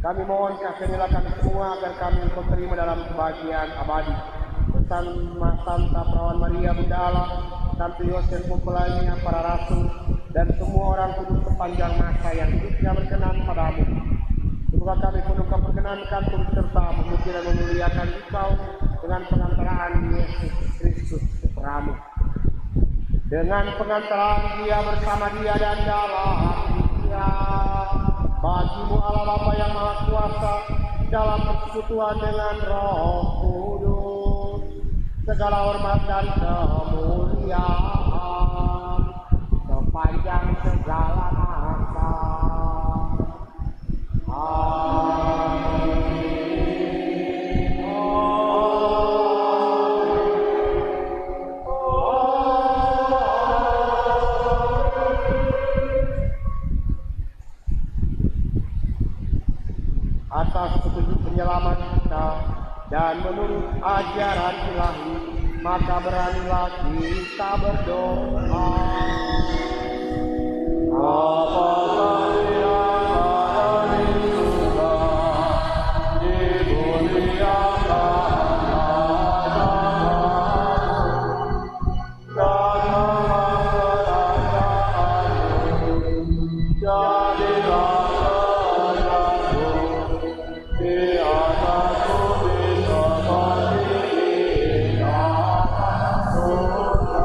Kami mohon kasihanilah kami semua agar kami Engkau terima dalam kebahagiaan abadi. Bersama Santa Perawan Maria Bunda Allah, Santo Yosef mempelainya, para rasul, dan semua orang kudus sepanjang masa yang hidupnya berkenan padamu. Semoga kami pun Engkau perkenankan turut serta memuji dan memuliakan Engkau dengan pengantaraan Yesus Kristus Putramu. Dengan pengantaraan Dia, bersama Dia dan dalam Dia, bagimu Allah Bapa yang Maha Kuasa, dalam persekutuan dengan Roh Kudus, segala hormat dan kemuliaan sepanjang segala masa. Atas petunjuk penyelamat kita dan menurut ajaran ilahi, maka beranilah kita berdoa. Apakah yang ada di surga, dimuliakan namamu, dan kerajaanmu, jadilah di atas bumi seperti di atas surga.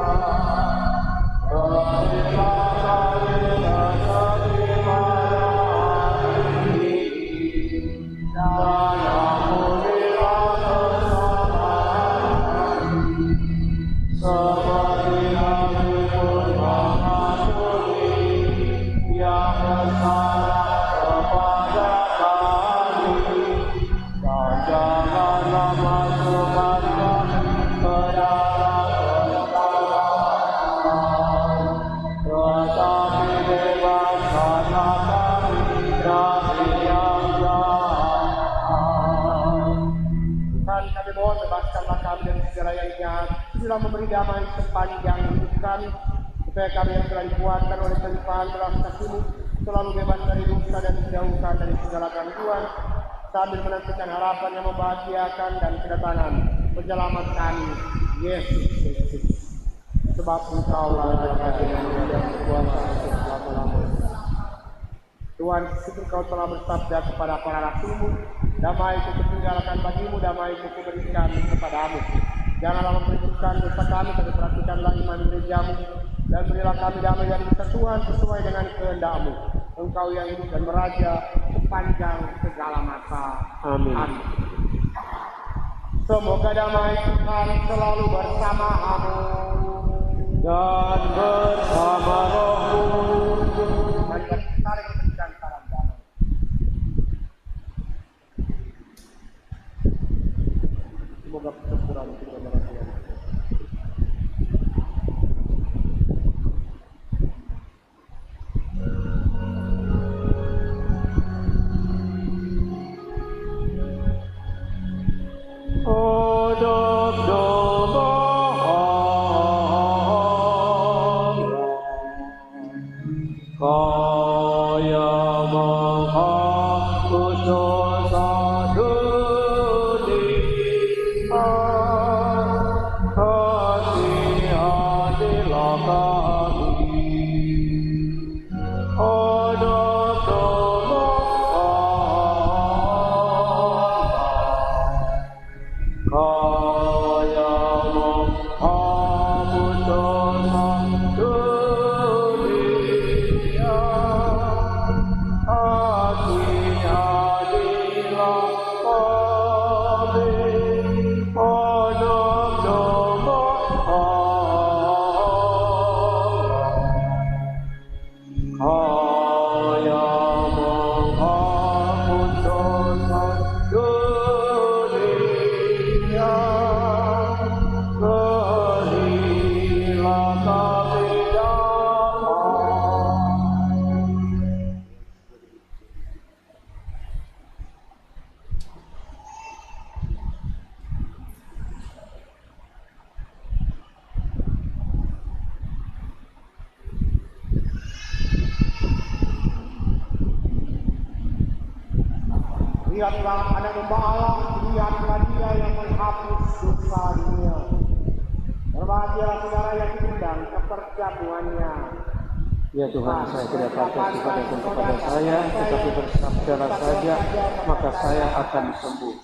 Berilah kami rezeki pada hari ini, dan ampunilah kesalahan kami, seperti kami pun mengampuni yang bersalah kepada kami. Dan janganlah masukkan kami ke dalam pencobaan, tetapi bebaskanlah kami dari yang jahat. Tuhan, kami mohon bebaskanlah kami dari segala yang jahat. Tuhan memberi damai sepanjang hidup kami. kami, supaya kami yang telah dikuatkan oleh kelimpahan belas kasih-Mu selalu bebas dari dosa dan dijauhkan dari segala gangguan, sambil menantikan harapan yang membahagiakan dan kedatangan penyelamat kami, Yesus Kristus. Sebab Engkaulah yang berkuasa untuk selama-lamanya. Tuhan, Engkau telah bersabda kepada para rasul-Mu, damai itu kutinggalkan bagimu, damai itu kuberikan kepadamu. Janganlah memperhitungkan dosa kami, tapi perhatikanlah iman gereja-Mu, dan berilah kami damai dan kesatuan sesuai dengan kehendak-Mu. Engkau yang hidup dan meraja sepanjang segala masa. Amin. Amin. Semoga damai Tuhan selalu bersama-Mu Dan bersama rohmu. Mari kita saling memberikan salam damai. Semoga pertempuran kita berhasil. Lihatlah anak domba Allah, lihatlah Dia yang menghapus dosa dunia. Berbahagialah saudara yang diundang ke perjamuannya. Ya Tuhan, saya tidak patut kepada saya, tetapi bersabdalah saja, maka saya akan sembuh.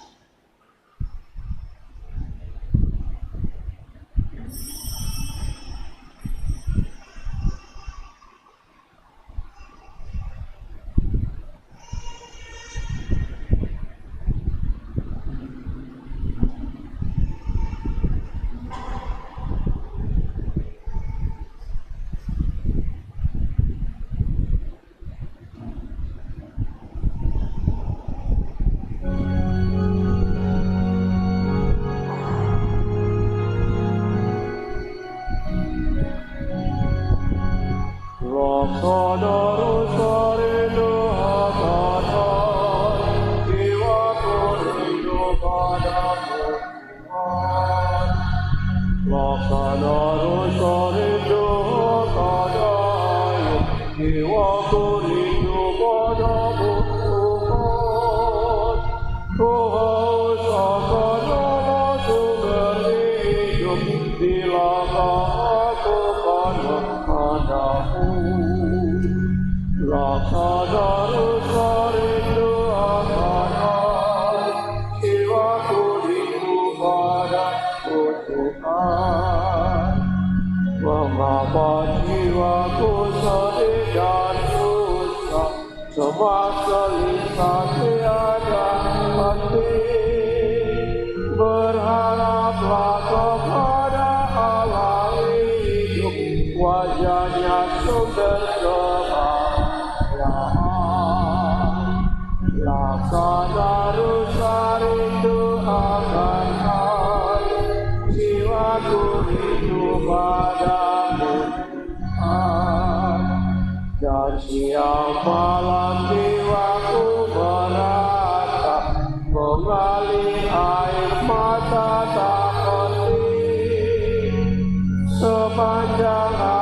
Sepanjang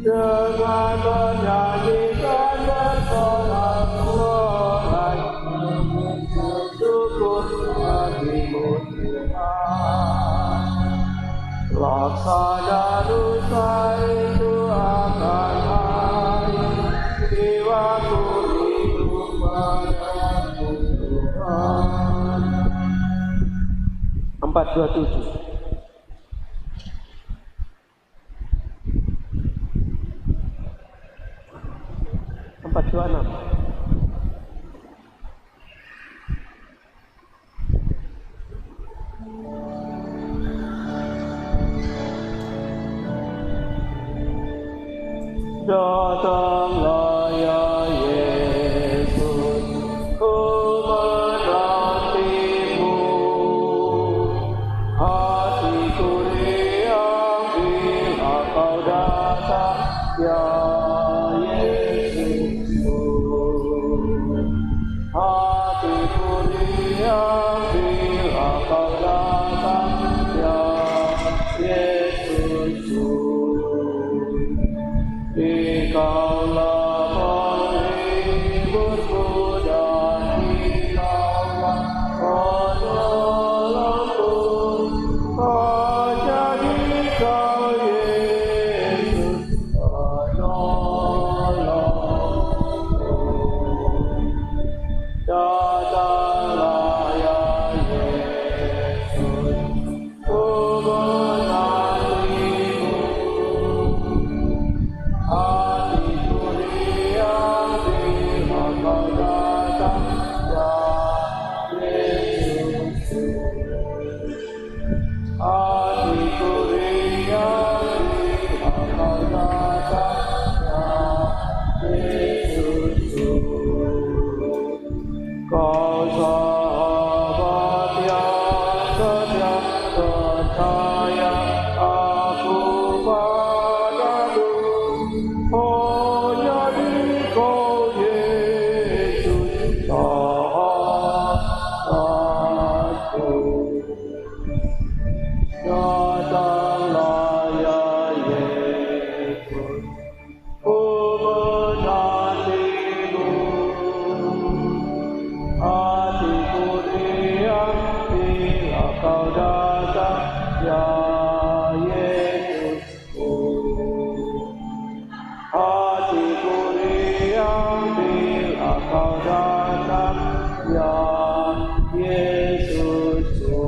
dengan menyanyikan bersorak-sorai bersyukur bagimu Tuhan. Laksana rusa itu akan hadir, jiwaku hidup padamu Tuhan. 427. Datanglah ya Yesus, ku menantimu. Hatiku riang bila kau datang ya Yesusku. Hatiku riang bila kau datang ya Yesusku. Dikaulah menghiburku dan dikaulah penolongku. Jadi kau Yesus penolongku. Datanglah ya Yesus, ku menantimu. Hatiku riang bila kau datang ya Yesusku. Hatiku riang bila kau datang ya Yesusku. Kau sahabat yang setia, percaya aku padamu. Oh jadi kau Yesus sahabatku. Datanglah ya Yesus, ku menantimu. Hatiku riang bila kau datang ya Yesusku. Hatiku riang bila kau datang ya Yesusku.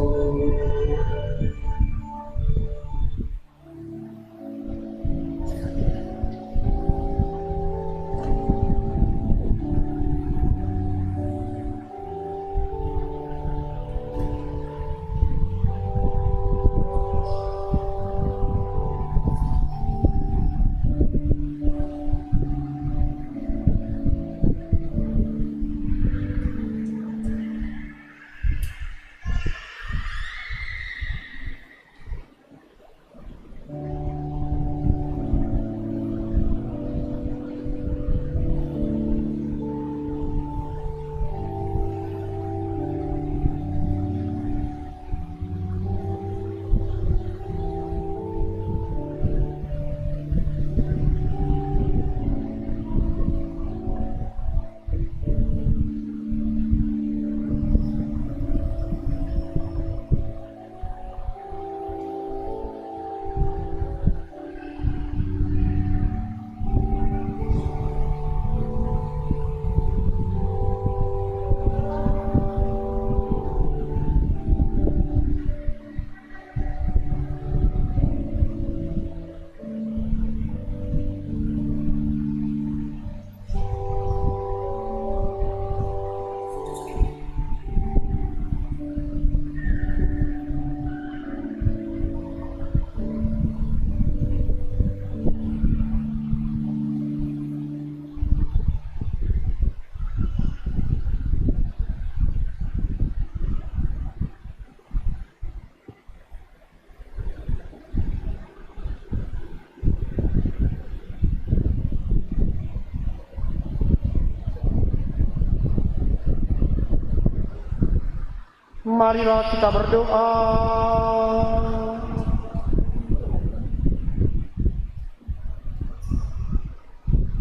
Marilah kita berdoa.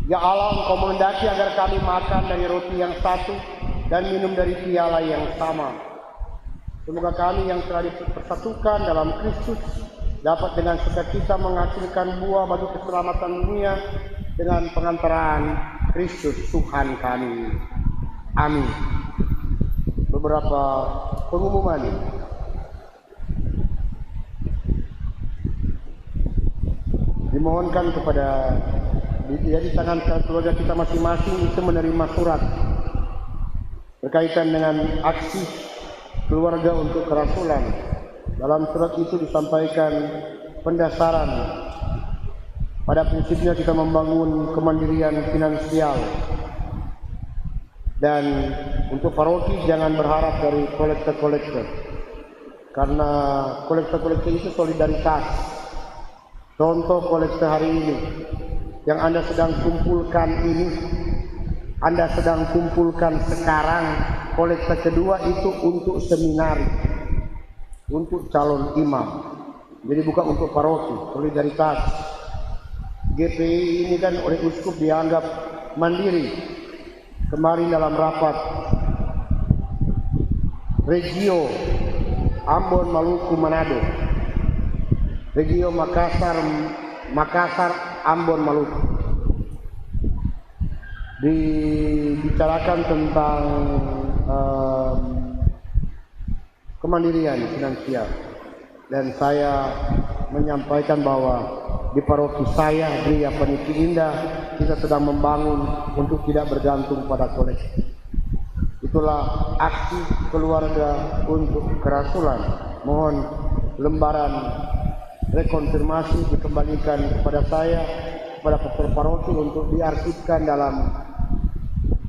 Ya Allah, Engkau menghendaki agar kami makan dari roti yang satu dan minum dari piala yang sama. Semoga kami yang telah dipersatukan dalam Kristus dapat dengan sukacita menghasilkan buah bagi keselamatan dunia dengan pengantaraan Kristus Tuhan kami. Amin. Beberapa pengumuman. Dimohonkan kepada di tangan keluarga kita masing-masing itu menerima surat berkaitan dengan aksi keluarga untuk kerasulan. Dalam surat itu disampaikan pendasaran. Pada prinsipnya kita membangun kemandirian finansial. Dan untuk paroki jangan berharap dari kolektor-kolektor. Karena kolektor-kolektor itu solidaritas. Contoh kolektor hari ini yang Anda sedang kumpulkan ini, Anda sedang kumpulkan sekarang. Kolektor kedua itu untuk seminari, untuk calon imam. Jadi bukan untuk paroki, solidaritas. GPI ini kan oleh uskup dianggap mandiri. Kemarin dalam rapat Regio Ambon, Maluku, Manado, Regio Makassar, Ambon, Maluku, dibicarakan tentang kemandirian finansial, dan saya menyampaikan bahwa di paroki saya di Paniki Indah kita sedang membangun untuk tidak bergantung pada koleksi. Itulah aksi keluarga untuk kerasulan. Mohon lembaran rekonfirmasi dikembalikan kepada saya, kepada pastor paroki untuk diarsipkan dalam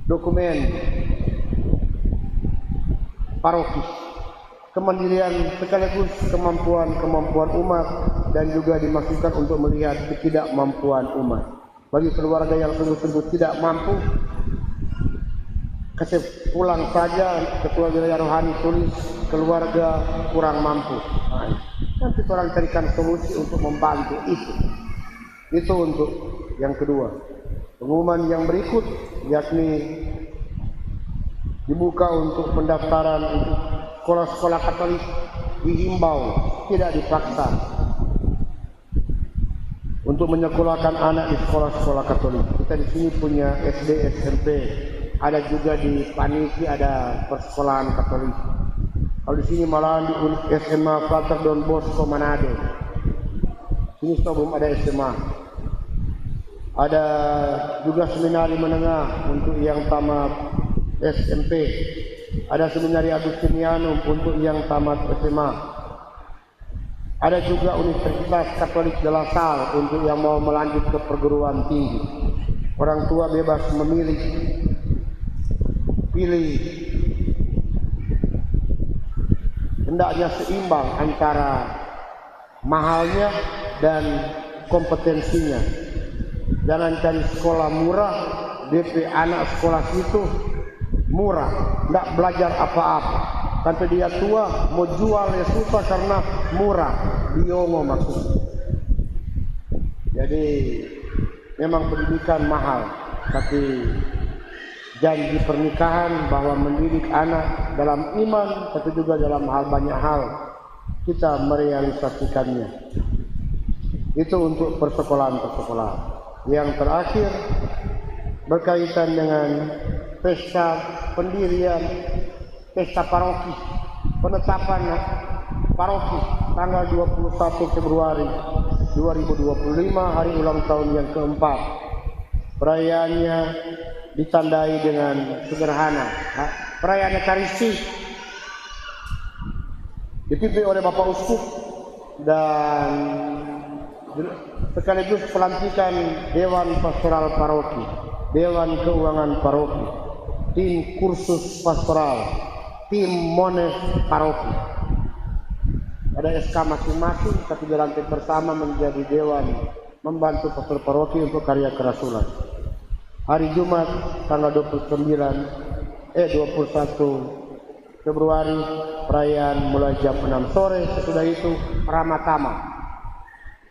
dokumen paroki. Kemandirian sekaligus kemampuan umat, dan juga dimaksudkan untuk melihat ketidakmampuan umat. Bagi keluarga yang sungguh-sungguh tidak mampu, kasih pulang saja. Ketua wilayah rohani tulis keluarga kurang mampu. Nanti orang carikan solusi untuk membantu itu. Itu untuk yang kedua. Pengumuman yang berikut yakni dibuka untuk pendaftaran untuk sekolah-sekolah Katolik, dihimbau, tidak dipaksa, untuk menyekolahkan anak di sekolah-sekolah Katolik. Kita di sini punya SD, SMP, ada juga di Paniki ada persekolahan Katolik. Kalau di sini malahan di SMA Frater Don Bosco Manado. Sini belum ada SMA. Ada juga seminari menengah untuk yang tamat SMP. Ada seminari Agustinianum untuk yang tamat SMA. Ada juga Universitas Katolik de La Salle untuk yang mau melanjut ke perguruan tinggi. Orang tua bebas memilih, pilih. Hendaknya seimbang antara mahalnya dan kompetensinya. Jangan cari sekolah murah, DP anak sekolah situ murah, tidak belajar apa-apa. Sampai dia tua, mau jual ya susah karena murah. Biongo maksudnya. Jadi memang pendidikan mahal, tapi janji pernikahan bahwa mendidik anak dalam iman, tapi juga dalam banyak hal kita merealisasikannya. Itu untuk persekolahan-persekolahan. Yang terakhir berkaitan dengan pesta pendirian, pesta paroki, penetapan paroki tanggal 21 Februari 2025, hari ulang tahun yang keempat. Perayaannya ditandai dengan sederhana. Perayaan Ekaristi dipimpin oleh Bapak Uskup dan sekaligus pelantikan Dewan Pastoral Paroki, Dewan Keuangan Paroki, tim kursus pastoral, tim Mones Paroki. Ada SK masing-masing, tapi dilantik bersama menjadi Dewan membantu pastor paroki untuk karya kerasulan. Hari Jumat tanggal 21 Februari perayaan mulai jam 6 sore. Sesudah itu Ramatama.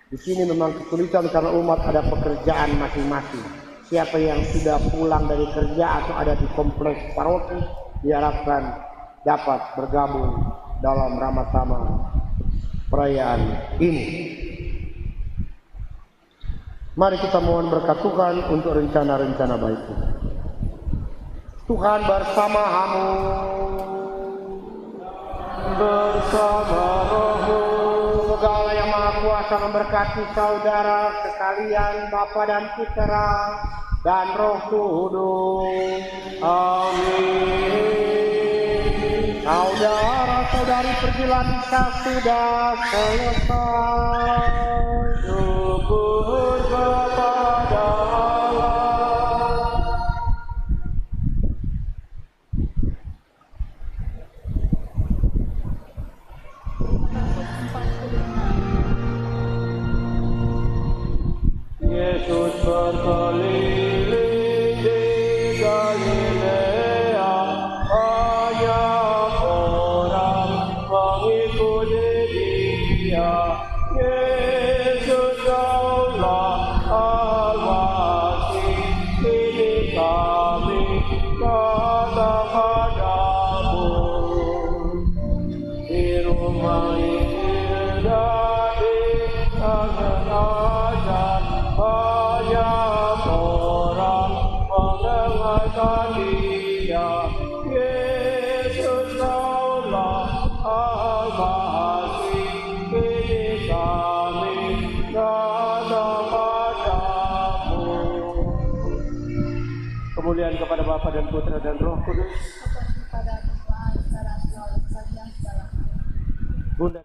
Di sini memang kesulitan karena umat ada pekerjaan masing-masing. siapa yang sudah pulang dari kerja atau ada di kompleks paroki diharapkan dapat bergabung dalam Ramatama perayaan ini. Mari kita mohon berkat Tuhan untuk rencana-rencana baik Tuhan bersama-Mu, bersama rohmu. Semoga Allah yang Maha Kuasa memberkati saudara sekalian, Bapa dan Putra dan Roh Kudus. Amin. Saudara-saudari, perjalanan kita sudah selesai. Syukur kepada Allah. Yesus berkeliling di Galilea, banyak orang mengikuti Dia. Yesus Kaulah Al-Masih, ini kami kata padamu. Di rumah ini dari ajar banyak orang mendengarkan Dia. Yesus Kaulah Al-Masih, ini kami kata padamu. Kemuliaan kepada Bapa dan Putra dan Roh Kudus. Bunda